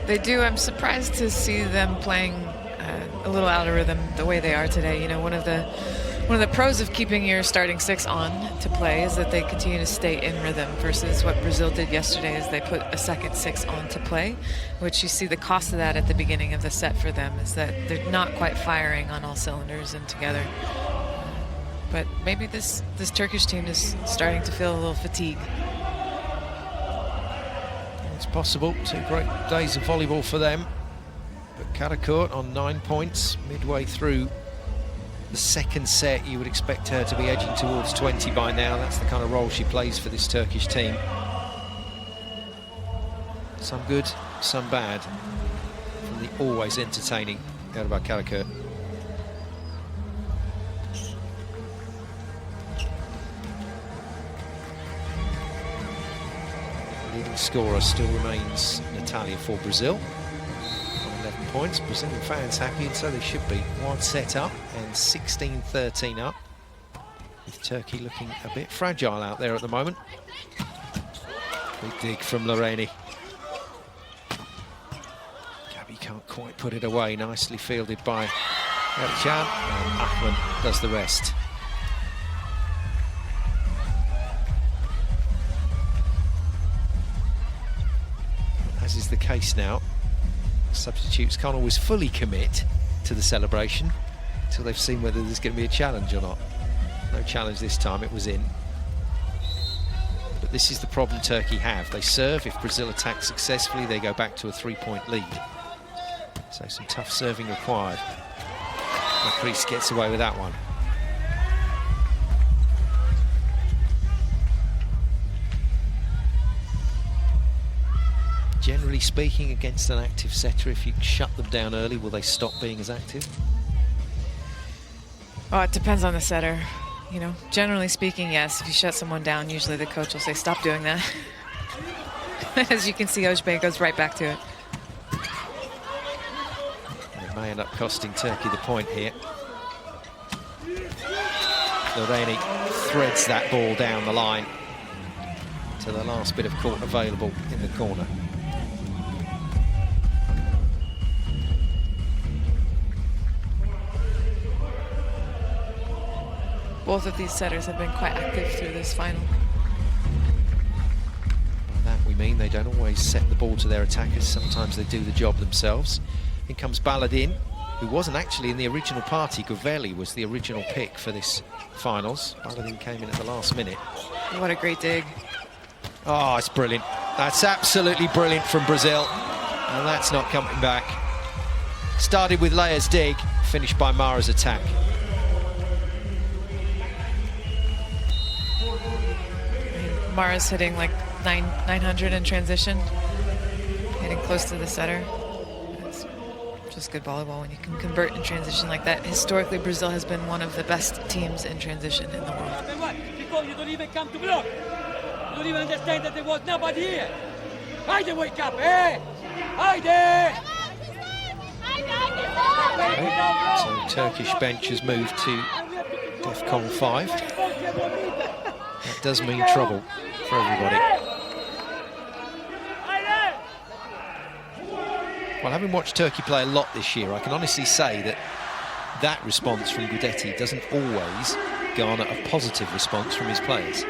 They do. I'm surprised to see them playing a little out of rhythm the way they are today. You know, one of the pros of keeping your starting 6 on to play is that they continue to stay in rhythm, versus what Brazil did yesterday is they put a second 6 on to play, which you see the cost of that at the beginning of the set for them is that they're not quite firing on all cylinders and together. But maybe this Turkish team is starting to feel a little fatigue. It's possible. 2 great days of volleyball for them. But Karakurt on 9 points midway through the second set. You would expect her to be edging towards 20 by now. That's the kind of role she plays for this Turkish team. Some good, some bad from the always entertaining Erba Karakurt. Leading scorer still remains Natalia for Brazil on 11 points. Brazilian fans happy, and so they should be. 1 set up and 16-13 up, with Turkey looking a bit fragile out there at the moment. Big dig from Loreni. Gabby can't quite put it away. Nicely fielded by Ercan, and Ahmed does the rest. As is the case now, substitutes can't always fully commit to the celebration until they've seen whether there's going to be a challenge or not. No challenge this time, it was in. But this is the problem Turkey have. They serve. If Brazil attack successfully, they go back to a 3-point lead. So some tough serving required. Macris gets away with that one. Generally speaking, against an active setter, if you shut them down early, will they stop being as active? Oh, it depends on the setter. You know, generally speaking, yes. If you shut someone down, usually the coach will say, stop doing that. As you can see, Ojbe goes right back to it. And it may end up costing Turkey the point here. Loreni threads that ball down the line to the last bit of court available in the corner. Both of these setters have been quite active through this final. By that we mean they don't always set the ball to their attackers. Sometimes they do the job themselves. In comes Baladin, who wasn't actually in the original party. Govelli was the original pick for this finals. Baladin came in at the last minute. What a great dig. Oh, it's brilliant. That's absolutely brilliant from Brazil. And that's not coming back. Started with Leia's dig, finished by Mara's attack. Mara's hitting like 900 in transition, hitting close to the setter. It's just good volleyball when you can convert in transition like that. Historically, Brazil has been one of the best teams in transition in the world. Because you don't even come to block. You don't even understand that there was nobody here. Haydi, wake up, eh? Haydi! Okay. So Turkish bench has moved to DEFCON 5. That does mean trouble for everybody. Well, having watched Turkey play a lot this year, I can honestly say that that response from Gudetti doesn't always garner a positive response from his players.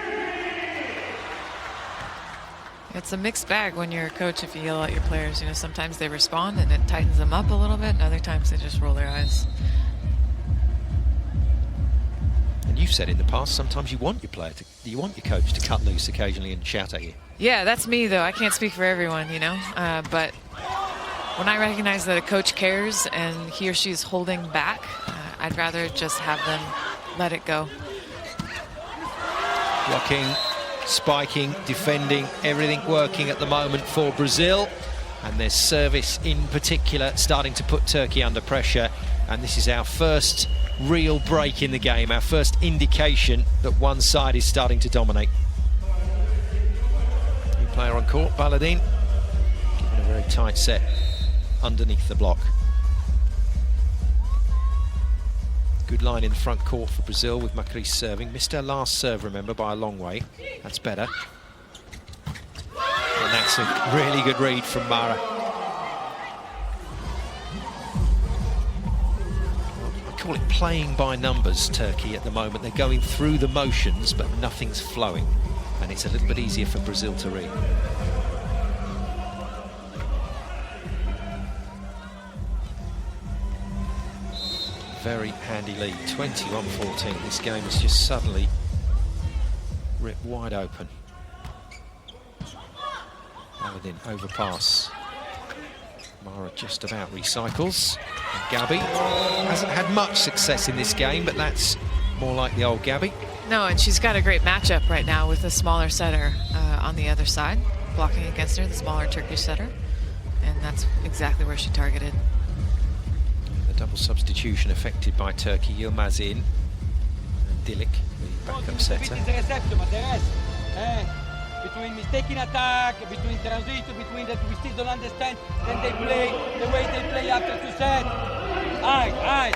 It's a mixed bag when you're a coach if you yell at your players. You know, sometimes they respond and it tightens them up a little bit, and other times they just roll their eyes. And you've said in the past, sometimes you want your coach to cut loose occasionally and shout at you. Yeah, that's me though. I can't speak for everyone, you know. But when I recognize that a coach cares and he or she is holding back, I'd rather just have them let it go. Blocking, spiking, defending, everything working at the moment for Brazil. And their service in particular starting to put Turkey under pressure. And this is our first real break in the game, our first indication that one side is starting to dominate. New player on court, Baladin, giving a very tight set underneath the block. Good line in the front court for Brazil with Macris serving. Missed her last serve, remember, by a long way. That's better. And that's a really good read from Mara. I call it playing by numbers, Turkey, at the moment. They're going through the motions, but nothing's flowing. And it's a little bit easier for Brazil to read. Very handy lead, 21-14. This game is just suddenly ripped wide open. Aladdin overpass. Mara just about recycles. And Gabby hasn't had much success in this game, but that's more like the old Gabby. No, and she's got a great matchup right now with a smaller setter on the other side, blocking against her, the smaller Turkish setter. And that's exactly where she targeted. Double substitution affected by Turkey. Yilmaz in, and Dilik, the backup setter. Between mistaking attack, between transition, between that we still don't understand, then they play the way they play after 2 sets. Aye.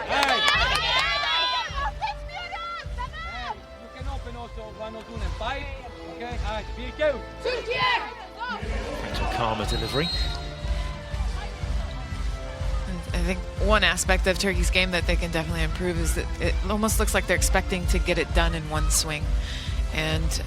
You can open also 1 or 2 and 5. Okay, aye, be careful. Some calmer delivery. I think one aspect of Turkey's game that they can definitely improve is that it almost looks like they're expecting to get it done in one swing. And,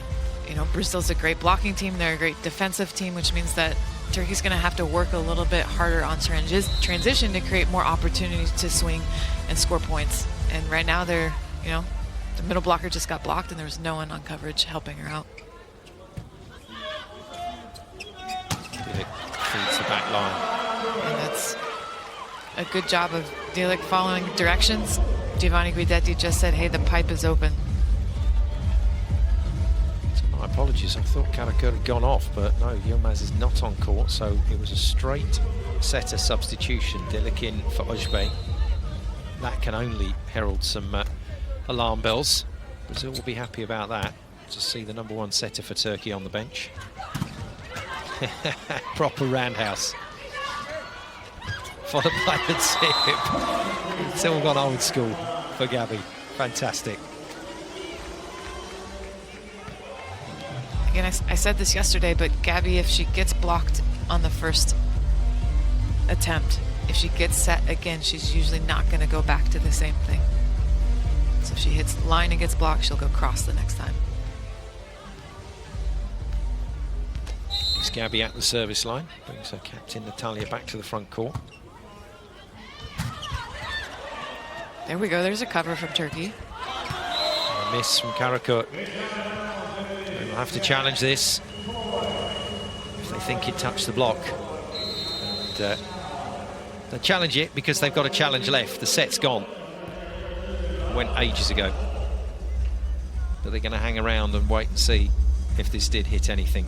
you know, Brazil's a great blocking team. They're a great defensive team, which means that Turkey's going to have to work a little bit harder on transition to create more opportunities to swing and score points. And right now they're, you know, the middle blocker just got blocked and there was no one on coverage helping her out. Dilik feeds the back line. And that's a good job of Dilik following directions. Giovanni Guidetti just said, hey, the pipe is open. So my apologies, I thought Karakurt had gone off, but no, Yilmaz is not on court, so it was a straight setter substitution. Dilik in for Ojbe. That can only herald some alarm bells. Brazil will be happy about that, to see the #1 setter for Turkey on the bench. Proper roundhouse. Followed by the tip. It's all gone old school for Gabby. Fantastic. Again, I said this yesterday, but Gabby, if she gets blocked on the first attempt, if she gets set again, she's usually not going to go back to the same thing. So if she hits line and gets blocked, she'll go cross the next time. It's Gabby at the service line. Brings her captain Natalia back to the front court. There we go. There's a cover from Turkey. A miss from Karakurt. They'll have to challenge this if they think it touched the block. And, they challenge it because they've got a challenge left. The set's gone. Went ages ago. But they're going to hang around and wait and see if this did hit anything.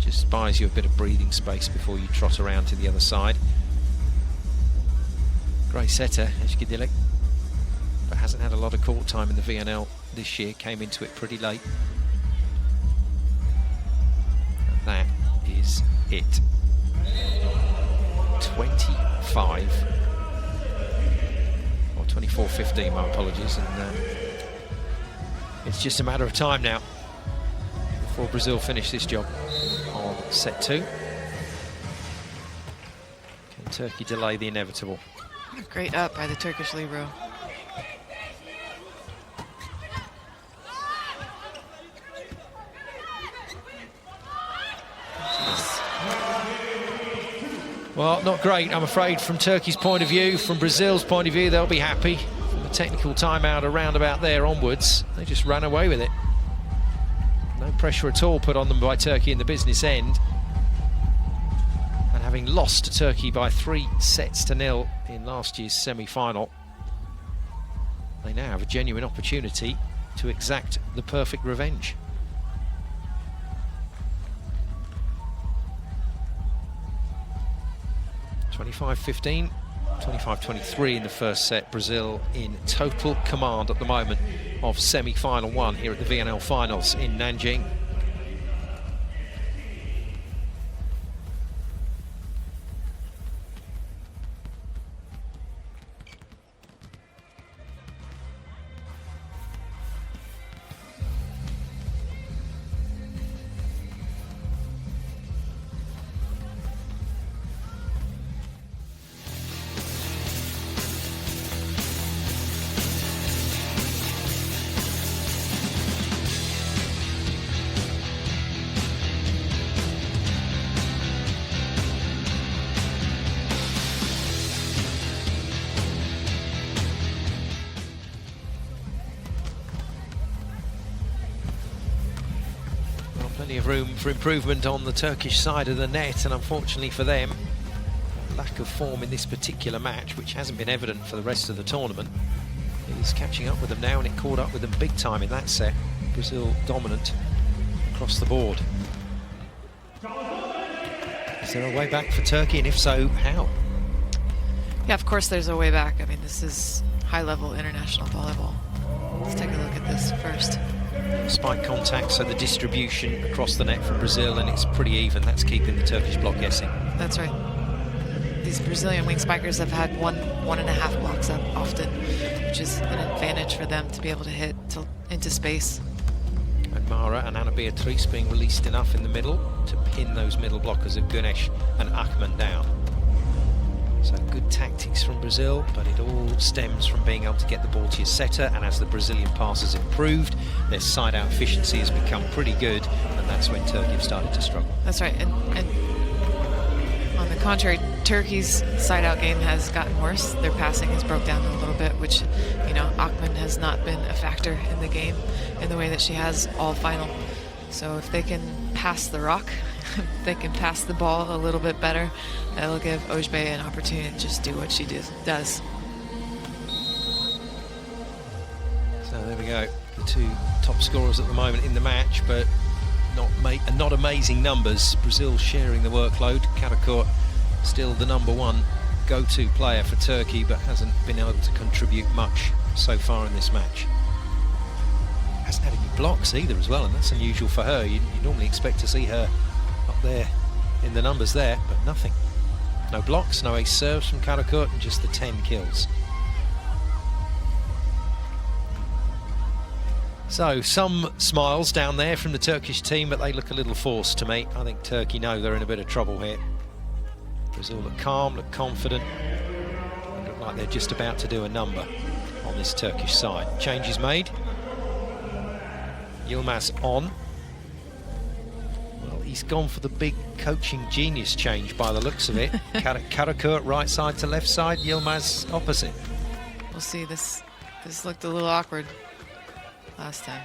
Just buys you a bit of breathing space before you trot around to the other side. Great setter, Ejke Dilik, but hasn't had a lot of court time in the VNL this year. Came into it pretty late. And that is it. 25 or 24-15, my apologies, and it's just a matter of time now before Brazil finish this job on set 2. Can Turkey delay the inevitable? Great up by the Turkish libero. Well, not great, I'm afraid, from Turkey's point of view. From Brazil's point of view, they'll be happy. From the technical timeout around about there onwards, they just ran away with it. No pressure at all put on them by Turkey in the business end. And having lost to Turkey by 3-0 in last year's semi-final, they now have a genuine opportunity to exact the perfect revenge. 25-15, 25-23 in the first set. Brazil in total command at the moment of semi-final one here at the VNL finals in Nanjing. Plenty of room for improvement on the Turkish side of the net, and unfortunately for them, lack of form in this particular match, which hasn't been evident for the rest of the tournament, is catching up with them now, and it caught up with them big time in that set. Brazil dominant across the board. Is there a way back for Turkey, and if so, how? Yeah, of course there's a way back. I mean, this is high-level international volleyball. Let's take a look at this first. Spike contact, so the distribution across the net from Brazil, and it's pretty even. That's keeping the Turkish block guessing. That's right. These Brazilian wing spikers have had one and a half blocks up often, which is an advantage for them to be able to hit into space. And Mara and Ana Beatriz being released enough in the middle to pin those middle blockers of Gunesh and Akman down. So good tactics from Brazil, but it all stems from being able to get the ball to your setter, and as the Brazilian pass has improved, their side-out efficiency has become pretty good, and that's when Turkey have started to struggle. That's right, and on the contrary, Turkey's side-out game has gotten worse. Their passing has broke down a little bit, which, you know, Akman has not been a factor in the game in the way that she has all final. So if they can pass the rock, they can pass the ball a little bit better, that'll give Ojbe an opportunity to just do what she does. So there we go, the two top scorers at the moment in the match, but not amazing numbers. Brazil sharing the workload. Karakurt still the #1 go-to player for Turkey, but hasn't been able to contribute much so far in this match. Hasn't had any blocks either as well, and that's unusual for her. You normally expect to see her up there in the numbers there, but nothing. No blocks, no ace serves from Karakurt, and just the 10 kills. So some smiles down there from the Turkish team, but they look a little forced to me. I think Turkey know they're in a bit of trouble here. Brazil look calm, look confident, and look like they're just about to do a number on this Turkish side. Changes made. Yilmaz on. Well, he's gone for the big coaching genius change by the looks of it. Karakurt right side to left side, Yilmaz opposite. We'll see. This looked a little awkward last time.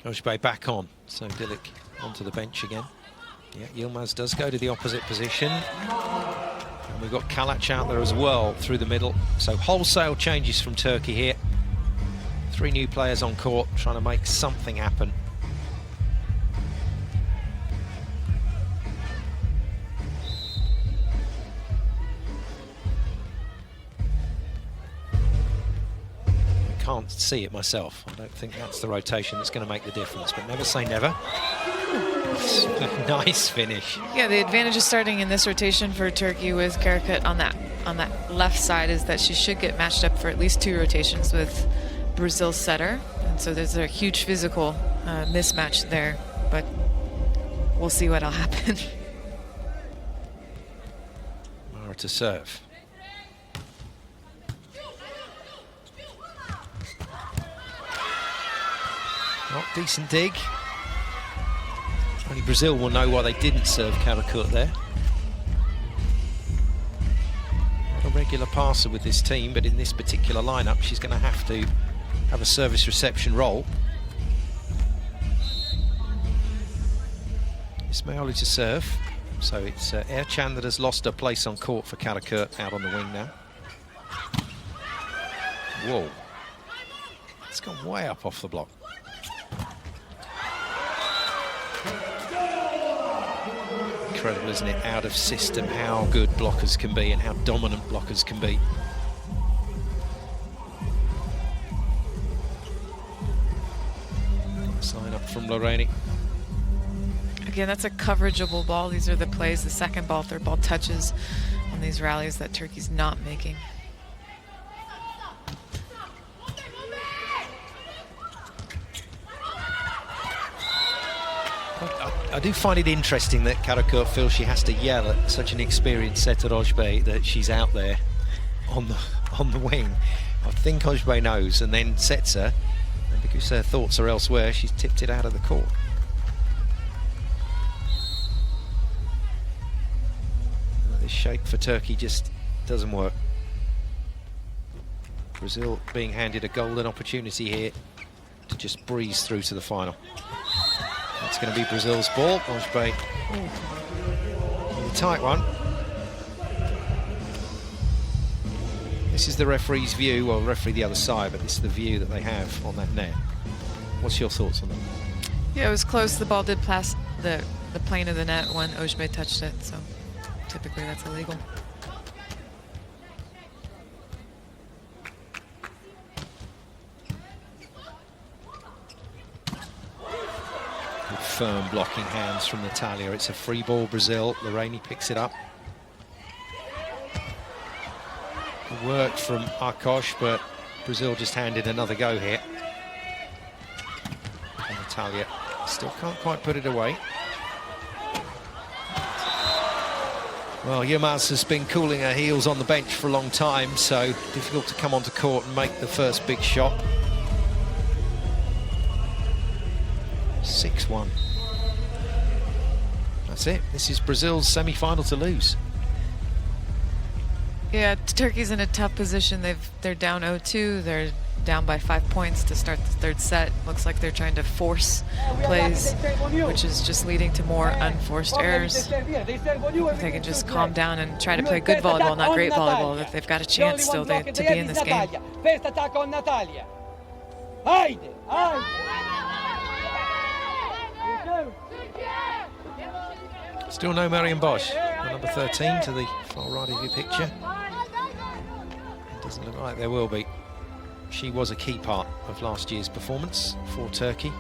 Ojbe back on, so Dilik onto the bench again. Yeah, Yilmaz does go to the opposite position. And we've got Kalac out there as well through the middle. So wholesale changes from Turkey here. 3 new players on court trying to make something happen. I can't see it myself. I don't think that's the rotation that's going to make the difference, but never say never. Nice finish. Yeah, the advantage of starting in this rotation for Turkey with Karakurt on that left side is that she should get matched up for at least 2 rotations with Brazil's setter, and so there's a huge physical mismatch there, but we'll see what'll happen. Mara to serve. Oh, decent dig. Only Brazil will know why they didn't serve Karakurt there. Not a regular passer with this team, but in this particular lineup, she's going to have a service reception role. Ismaili to serve. So it's Ercan that has lost her place on court for Karakurt, out on the wing now. Whoa. It's gone way up off the block. Incredible, isn't it? Out of system, how good blockers can be and how dominant blockers can be. Sign up from Lorraine. Again, that's a coverageable ball. These are the plays, the second ball, third ball touches on these rallies that Turkey's not making. I do find it interesting that Karakurt feels she has to yell at such an experienced setter Ojbe that she's out there on the wing. I think Ojbe knows and then sets her, and because her thoughts are elsewhere, she's tipped it out of the court. This shape for Turkey just doesn't work. Brazil being handed a golden opportunity here to just breeze through to the final. It's going to be Brazil's ball. Ojbe, a tight one. This is the referee's view, well, referee the other side, but this is the view that they have on that net. What's your thoughts on that? Yeah, it was close. The ball did pass the plane of the net when Ojbe touched it, so typically that's illegal. Firm blocking hands from Natalia. It's a free ball, Brazil. Lorraine picks it up. Good work from Arkosh, but Brazil just handed another go here. And Natalia still can't quite put it away. Well, Yilmaz has been cooling her heels on the bench for a long time, so difficult to come onto court and make the first big shot. 6-1. That's it. This is Brazil's semi-final to lose. Yeah, Turkey's in a tough position. They're down 0-2. They're down by 5 points to start the third set. Looks like they're trying to force plays, which is just leading to more unforced errors. If they can just calm down and try to play good volleyball, not great volleyball, that they've got a chance still to be in this game. Still no Marion Bosch, number 13 to the far right of your picture. It doesn't look like there will be. She was a key part of last year's performance for Turkey,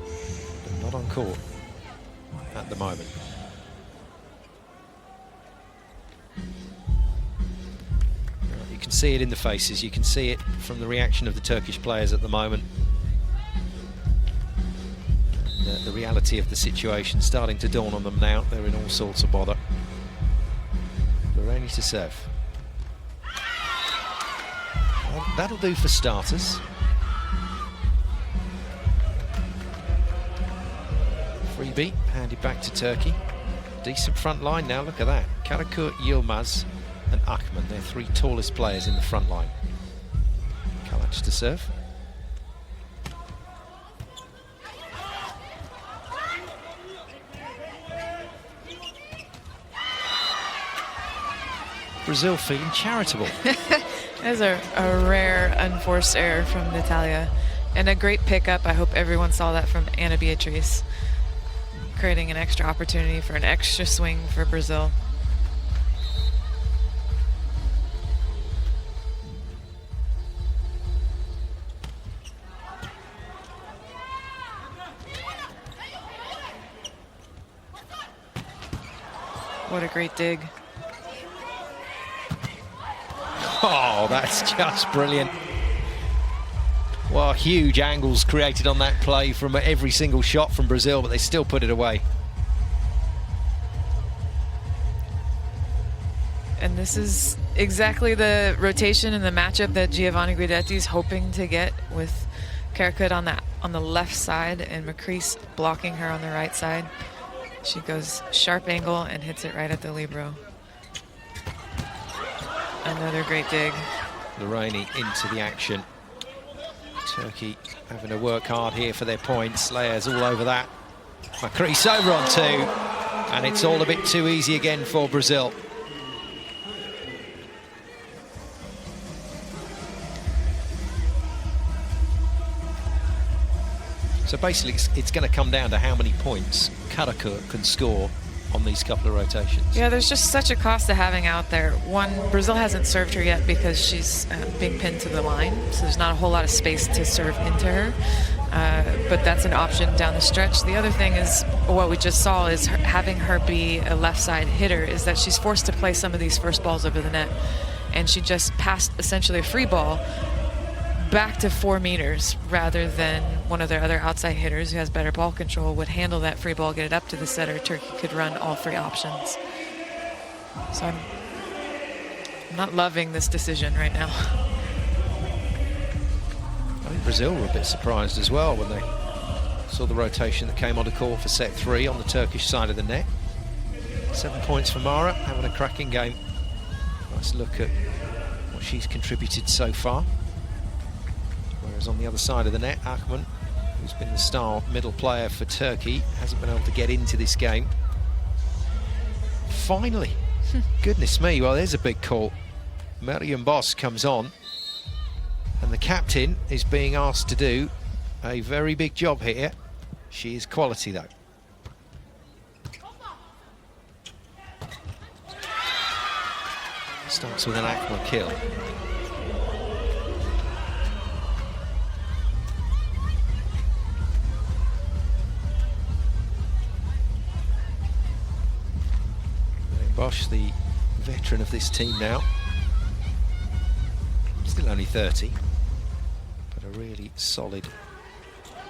but not on court at the moment. You can see it in the faces, you can see it from the reaction of the Turkish players at the moment. The reality of the situation starting to dawn on them now. They're in all sorts of bother. Lorraine to serve. Well, that'll do for starters. Freebie handed back to Turkey. Decent front line now, look at that. Karakurt, Yilmaz and Akman, they're three tallest players in the front line. Kalac to serve. Brazil feeling charitable. There's a rare unforced error from Natalia and a great pickup. I hope everyone saw that from Ana Beatriz, creating an extra opportunity for an extra swing for Brazil. What a great dig. Oh, that's just brilliant. Well, huge angles created on that play from every single shot from Brazil, but they still put it away. And this is exactly the rotation and the matchup that Giovanni Guidetti's hoping to get, with Karakurt on the left side and Macrease blocking her on the right side. She goes sharp angle and hits it right at the libero. Another great dig. Lorraine into the action. Turkey having to work hard here for their points. Layers all over that. Macrease over on two. And it's all a bit too easy again for Brazil. So basically it's going to come down to how many points Karakurt can score on these couple of rotations. Yeah, there's just such a cost to having out there. One, Brazil hasn't served her yet because she's being pinned to the line, so there's not a whole lot of space to serve into her. But that's an option down the stretch. The other thing is, what we just saw is having her be a left side hitter, is that she's forced to play some of these first balls over the net. And she just passed essentially a free ball back to 4 meters, rather than one of their other outside hitters who has better ball control would handle that free ball, get it up to the setter. Turkey could run all 3 options. So I'm not loving this decision right now. I think Brazil were a bit surprised as well when they saw the rotation that came onto court for set 3 on the Turkish side of the net. 7 points for Mara, having a cracking game. Nice look at what she's contributed so far. Whereas on the other side of the net, Akman, who's been the star middle player for Turkey, hasn't been able to get into this game. Finally, goodness me, well, there's a big call. Meryem Boss comes on, and the captain is being asked to do a very big job here. She is quality, though. Starts with an Akman kill. Bosch, the veteran of this team now, still only 30, but a really solid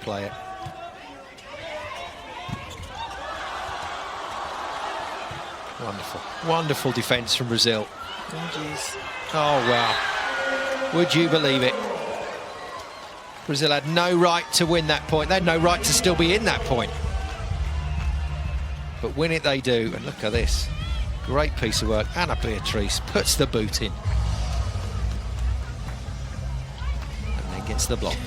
player. Wonderful, wonderful defence from Brazil. Oh, geez. Oh, wow. Would you believe it? Brazil had no right to win that point. They had no right to still be in that point. But win it they do, and look at this. Great piece of work. Anna Beatrice puts the boot in. And then gets the block.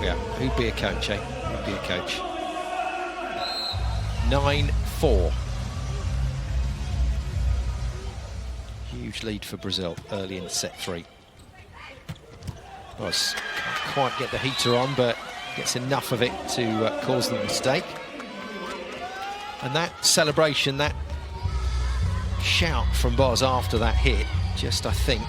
Yeah, who'd be a coach, eh? Who'd be a coach? 9-4. Huge lead for Brazil early in set 3. Well, can't quite get the heater on, but gets enough of it to cause the mistake. And that celebration, that shout from Boz after that hit, just, I think,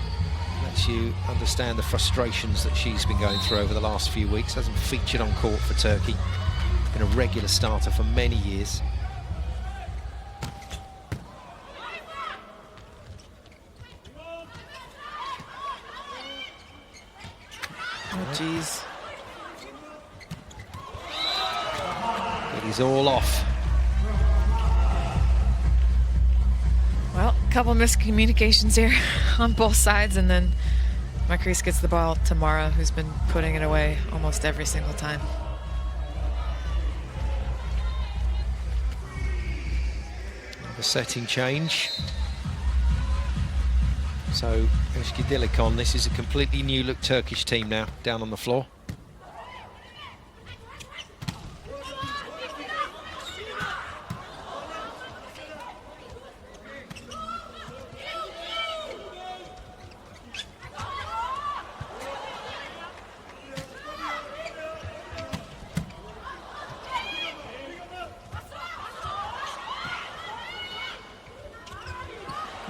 lets you understand the frustrations that she's been going through over the last few weeks. Hasn't featured on court for Turkey. Been a regular starter for many years. Oh, geez. It is all off. Well, a couple miscommunications here on both sides, and then Macris gets the ball to Mara, who's been putting it away almost every single time. The setting change. So, Özge Dilikon, this is a completely new look Turkish team now, down on the floor.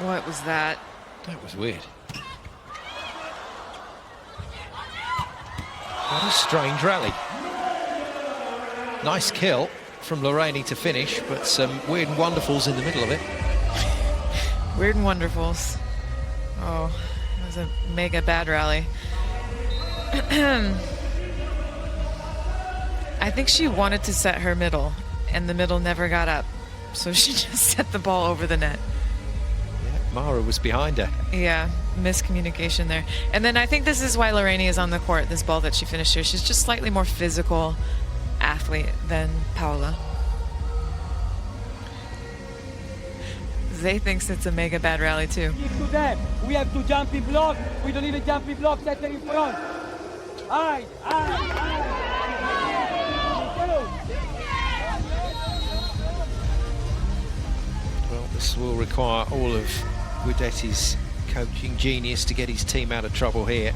What was that? That was weird. What a strange rally. Nice kill from Lorraine to finish, but some weird and wonderfuls in the middle of it. Weird and wonderfuls. Oh, it was a mega bad rally. I think she wanted to set her middle, and the middle never got up. So she just set the ball over the net. Mara was behind her. Yeah, miscommunication there. And then I think this is why Lorraine is on the court, this ball that she finished here. She's just slightly more physical athlete than Paula. Zay thinks it's a mega bad rally too. To them. We have to jump in block. We don't even jump in block, set her in front. Aye. Well, this will require all of Guidetti's coaching genius to get his team out of trouble here.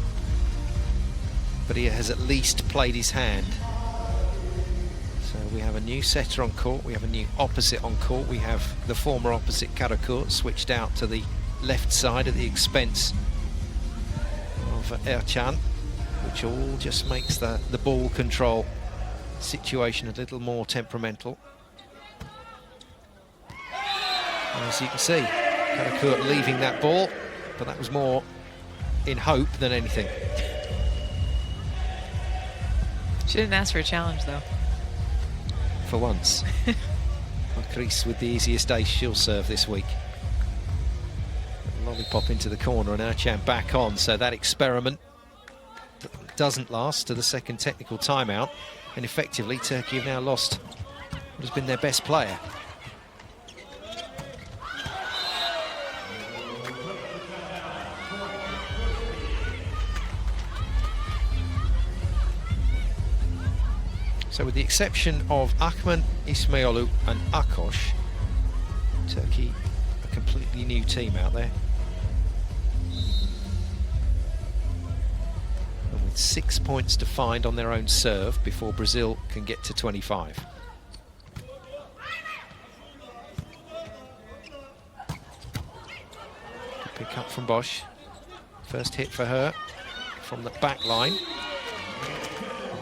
But he has at least played his hand. So we have have a new setter on court, we have a new opposite on court, we have the former opposite Karakurt switched out to the left side at the expense of Ercan, which all just makes the ball control situation a little more temperamental. As you can see, Karakurt leaving that ball, but that was more in hope than anything. She didn't ask for a challenge, though. For once. Chris with the easiest ace she'll serve this week. Lollipop into the corner and Ercan back on, so that experiment doesn't last to the second technical timeout, and effectively Turkey have now lost what has been their best player. So with the exception of Akman, Ismailoglu and Akosh, Turkey, a completely new team out there. And with 6 points to find on their own serve before Brazil can get to 25. Good pick up from Bosch. First hit for her from the back line.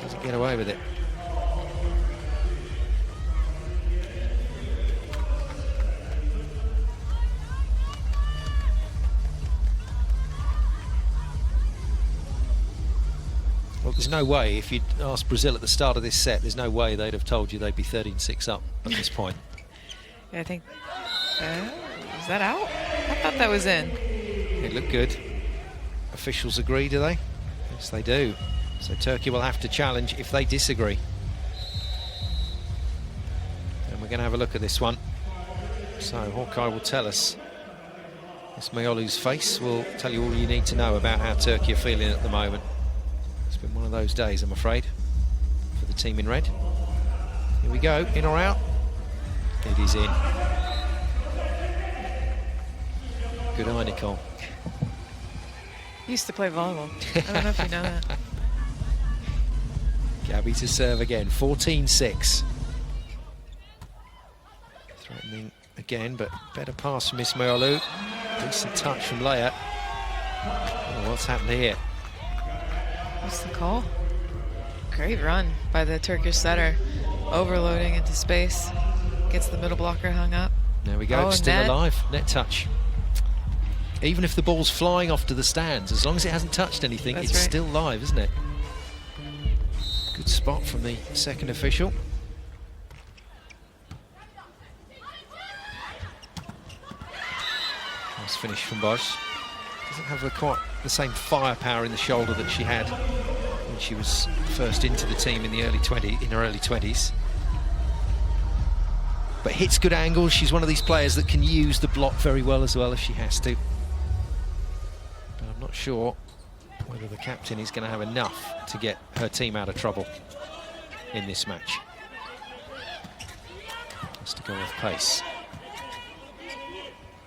Doesn't get away with it. Well, there's no way, if you'd asked Brazil at the start of this set, there's no way they'd have told you they'd be 13-6 up at this point. Yeah, I think... is that out? I thought that was in. It looked good. Officials agree, do they? Yes, they do. So Turkey will have to challenge if they disagree. And we're going to have a look at this one. So Hawkeye will tell us. Ismailoglu's face will tell you all you need to know about how Turkey are feeling at the moment. It's been one of those days, I'm afraid, for the team in red. Here we go, in or out? It is in. Good eye, Nicole. Used to play volleyball. I don't know if you know that. Gabby to serve again, 14-6. Threatening again, but better pass from Ismailoglu. Decent touch from Leia. Oh, what's happened here? What's the call? Great run by the Turkish setter. Overloading into space. Gets the middle blocker hung up. There we go, Oh, still net. alive. Net touch. Even if the ball's flying off to the stands, as long as it hasn't touched anything, That's it's right. still live, isn't it? Good spot from the second official. Nice finish from Bosch. Doesn't have quite the same firepower in the shoulder that she had when she was first into the team in the her early 20s. But hits good angles. She's one of these players that can use the block very well as well if she has to. But I'm not sure whether the captain is going to have enough to get her team out of trouble in this match. Has to go with pace.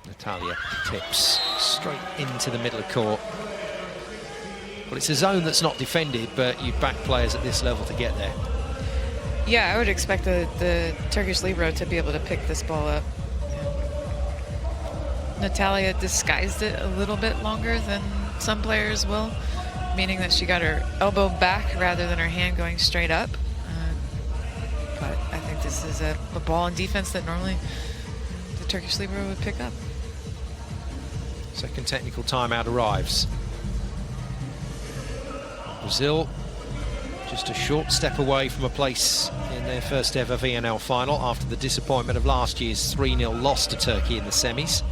Natalia tips straight into the middle of court. Well, it's a zone that's not defended, but you back players at this level to get there. Yeah, I would expect the Turkish libero to be able to pick this ball up. Natalia disguised it a little bit longer than some players will, meaning that she got her elbow back rather than her hand going straight up. But I think this is a ball in defense that normally the Turkish libero would pick up. Second technical timeout arrives. Brazil just a short step away from a place in their first ever VNL final after the disappointment of last year's 3-0 loss to Turkey in the semis.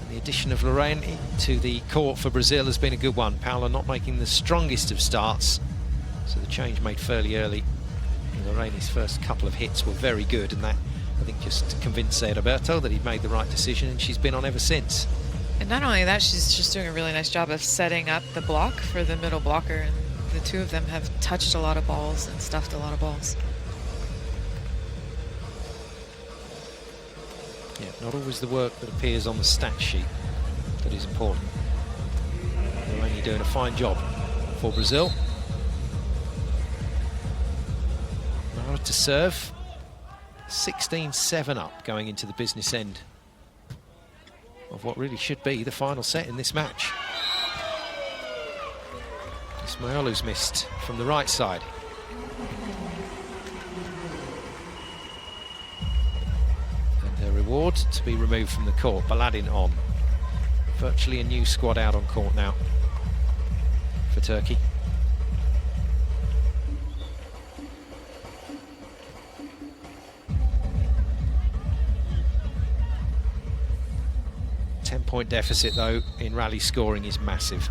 And the addition of Lorraine to the court for Brazil has been a good one. Paula not making the strongest of starts, so the change made fairly early. Lorraine's first couple of hits were very good, and that, I think, just convinced Roberto that he'd made the right decision, and she's been on ever since. And not only that, she's just doing a really nice job of setting up the block for the middle blocker. And the two of them have touched a lot of balls and stuffed a lot of balls. Yeah, not always the work that appears on the stat sheet that is important. They're only doing a fine job for Brazil. Nara to serve. 16-7 up going into the business end of what really should be the final set in this match. Ismailov's missed from the right side. And her reward to be removed from the court. Baladin on. Virtually a new squad out on court now for Turkey. Point deficit though in rally scoring is massive.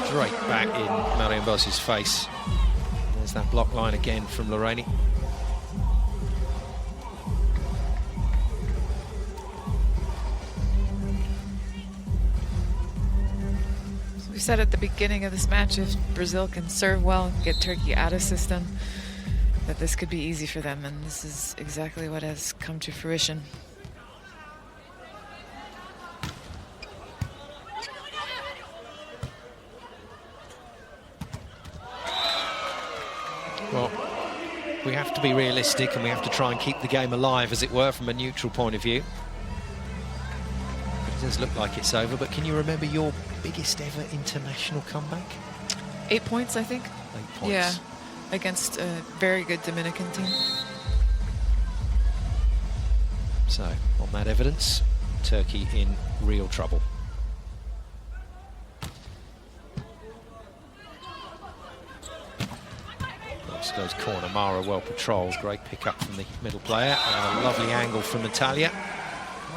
Straight back in Marion Boss's face. There's that block line again from Lorraine. We said at the beginning of this match, if Brazil can serve well, get Turkey out of system, that this could be easy for them, and this is exactly what has come to fruition. Well, we have to be realistic and we have to try and keep the game alive, as it were, from a neutral point of view. It does look like it's over, but can you remember your biggest ever international comeback? 8 points, I think. 8 points. Yeah, against a very good Dominican team. So, on that evidence, Turkey in real trouble. This goes corner. Mara well patrolled. Great pick up from the middle player, and a lovely angle from Natalia.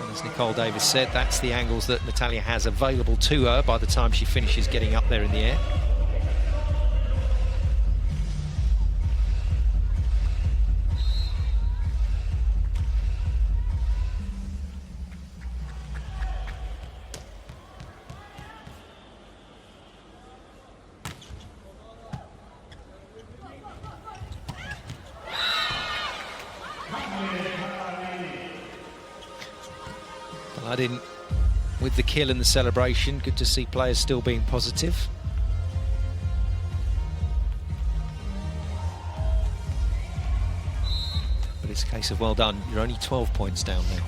And as Nicole Davis said, that's the angles that Natalia has available to her by the time she finishes getting up there in the air. Baladin with the kill and the celebration. Good to see players still being positive. But it's a case of well done. You're only 12 points down there.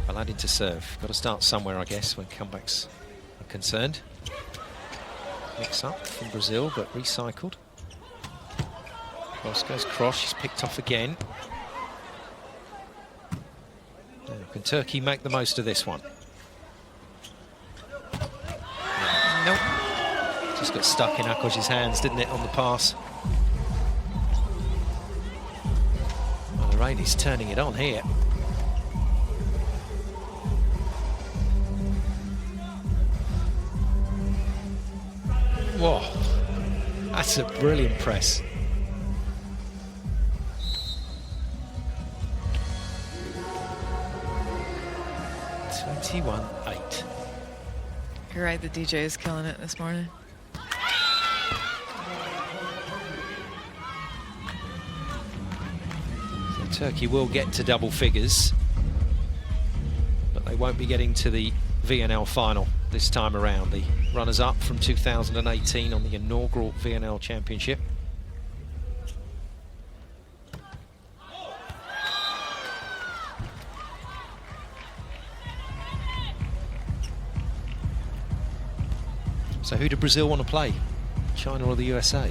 Baladin to serve. Got to start somewhere, I guess, when comebacks are concerned. Mix up from Brazil, but recycled. Cross goes cross. She's picked off again. Can Turkey make the most of this one? Nope. Just got stuck in Akoj's hands, didn't it, on the pass? Well, Lorraine's turning it on here. Whoa, that's a brilliant press. You're right, the DJ is killing it this morning. So Turkey will get to double figures, but they won't be getting to the VNL final this time around. The runners-up from 2018 on the inaugural VNL Championship. So who do Brazil want to play? China or the USA?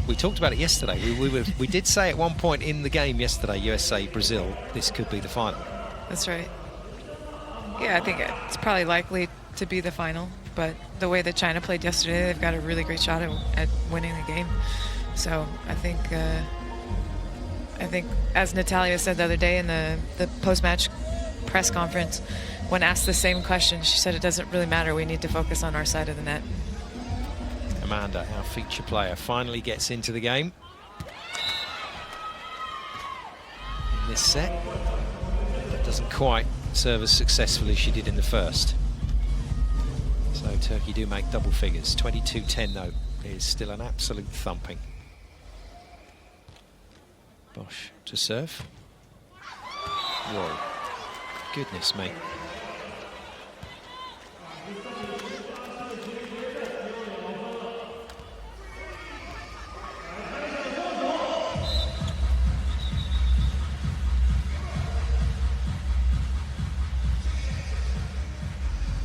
We talked about it yesterday. We did say at one point in the game yesterday, USA, Brazil, this could be the final. That's right. Yeah, I think it's probably likely to be the final, but the way that China played yesterday, they've got a really great shot at winning the game. So I think as Natalia said the other day in the post-match press conference, when asked the same question, she said it doesn't really matter. We need to focus on our side of the net. Amanda, our feature player, finally gets into the game in this set. That doesn't quite serve as successfully as she did in the first. So Turkey do make double figures. 22-10 though is still an absolute thumping. Bosch to serve. Whoa. Goodness me.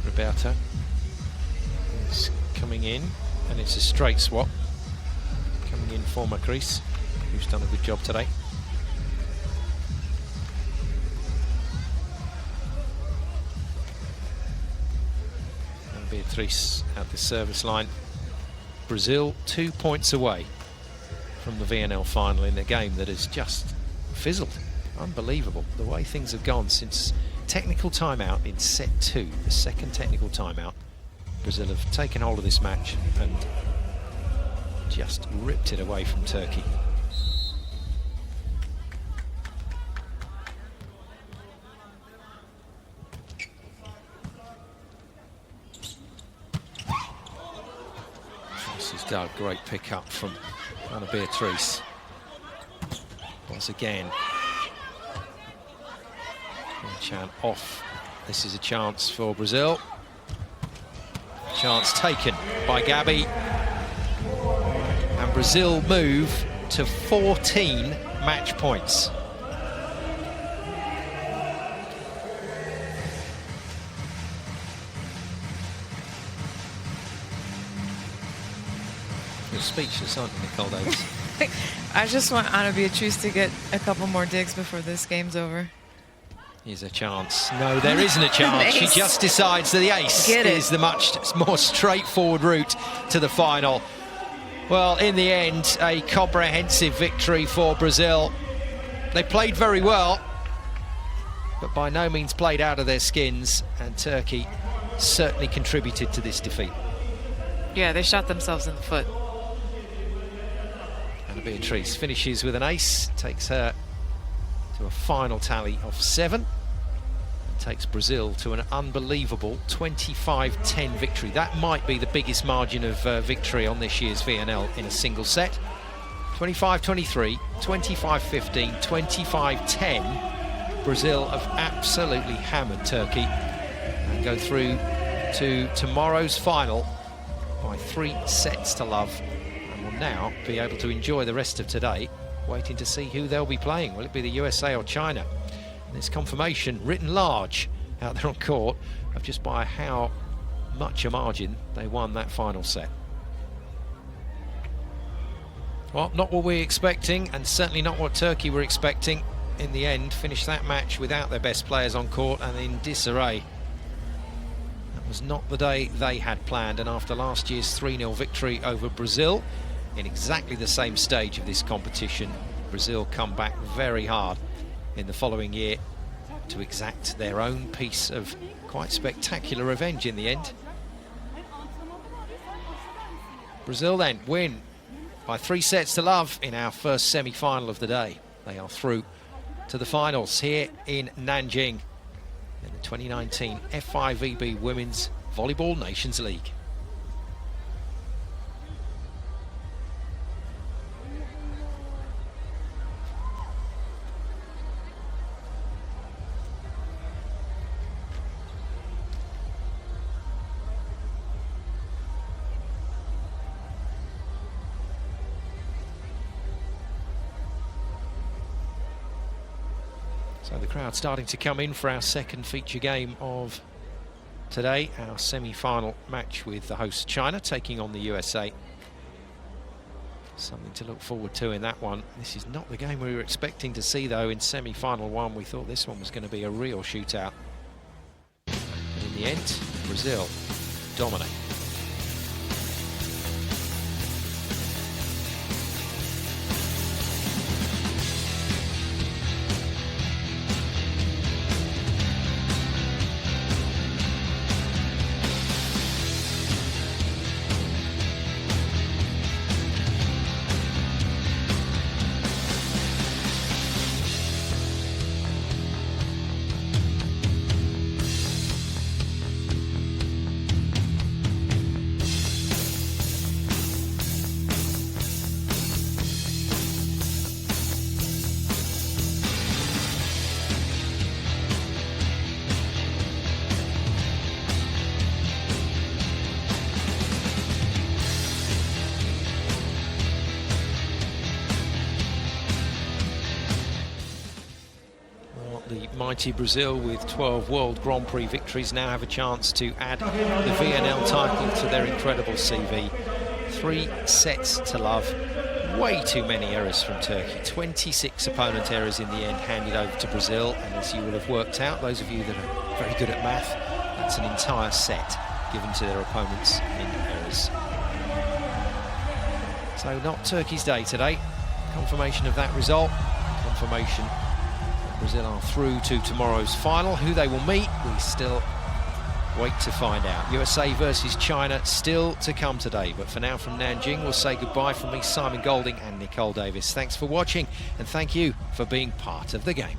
Roberto is coming in, and it's a straight swap. Coming in for Macris, who's done a good job today. And Beatriz at the service line. Brazil 2 points away from the VNL final in a game that has just fizzled. Unbelievable the way things have gone since technical timeout in set 2, the second technical timeout. Brazil have taken hold of this match and just ripped it away from Turkey. This is Doug, great pick up from Ana Beatriz. Once again. Chan off. This is a chance for Brazil. Chance taken by Gabby. And Brazil move to 14 match points. You're speechless, aren't you, Nicole Davis? I just want Ana Beatriz to get a couple more digs before this game's over. Here's a chance. No, there isn't a chance. She just decides that the ace is the much more straightforward route to the final. Well, in the end, a comprehensive victory for Brazil. They played very well, but by no means played out of their skins, and Turkey certainly contributed to this defeat. Yeah, they shot themselves in the foot. Ana Beatriz finishes with an ace, takes her to a final tally of 7, and takes Brazil to an unbelievable 25-10 victory. That might be the biggest margin of victory on this year's VNL in a single set. 25-23, 25-15, 25-10. Brazil have absolutely hammered Turkey and go through to tomorrow's final by 3 sets to love, and will now be able to enjoy the rest of today, waiting to see who they'll be playing. Will it be the USA or China? And there's confirmation written large out there on court of just by how much a margin they won that final set. Well, not what we're expecting, and certainly not what Turkey were expecting. In the end, finished that match without their best players on court and in disarray. That was not the day they had planned, and after last year's 3-0 victory over Brazil in exactly the same stage of this competition, Brazil come back very hard in the following year to exact their own piece of quite spectacular revenge in the end. Brazil then win by 3 sets to love in our first semi-final of the day. They are through to the finals here in Nanjing in the 2019 FIVB Women's Volleyball Nations League. So the crowd starting to come in for our second feature game of today, our semi-final match with the host China taking on the USA. Something to look forward to in that one. This is not the game we were expecting to see, though, in semi-final 1. We thought this one was going to be a real shootout. But in the end, Brazil dominate. The mighty Brazil, with 12 World Grand Prix victories, now have a chance to add the VNL title to their incredible CV. 3 sets to love. Way too many errors from Turkey. 26 opponent errors in the end handed over to Brazil, and as you will have worked out, those of you that are very good at math, that's an entire set given to their opponents in errors. So not Turkey's day today. Confirmation of that result. Confirmation that Brazil are through to tomorrow's final. Who they will meet, we still wait to find out. USA versus China still to come today. But for now, from Nanjing, we'll say goodbye from me, Simon Golding and Nicole Davis. Thanks for watching, and thank you for being part of the game.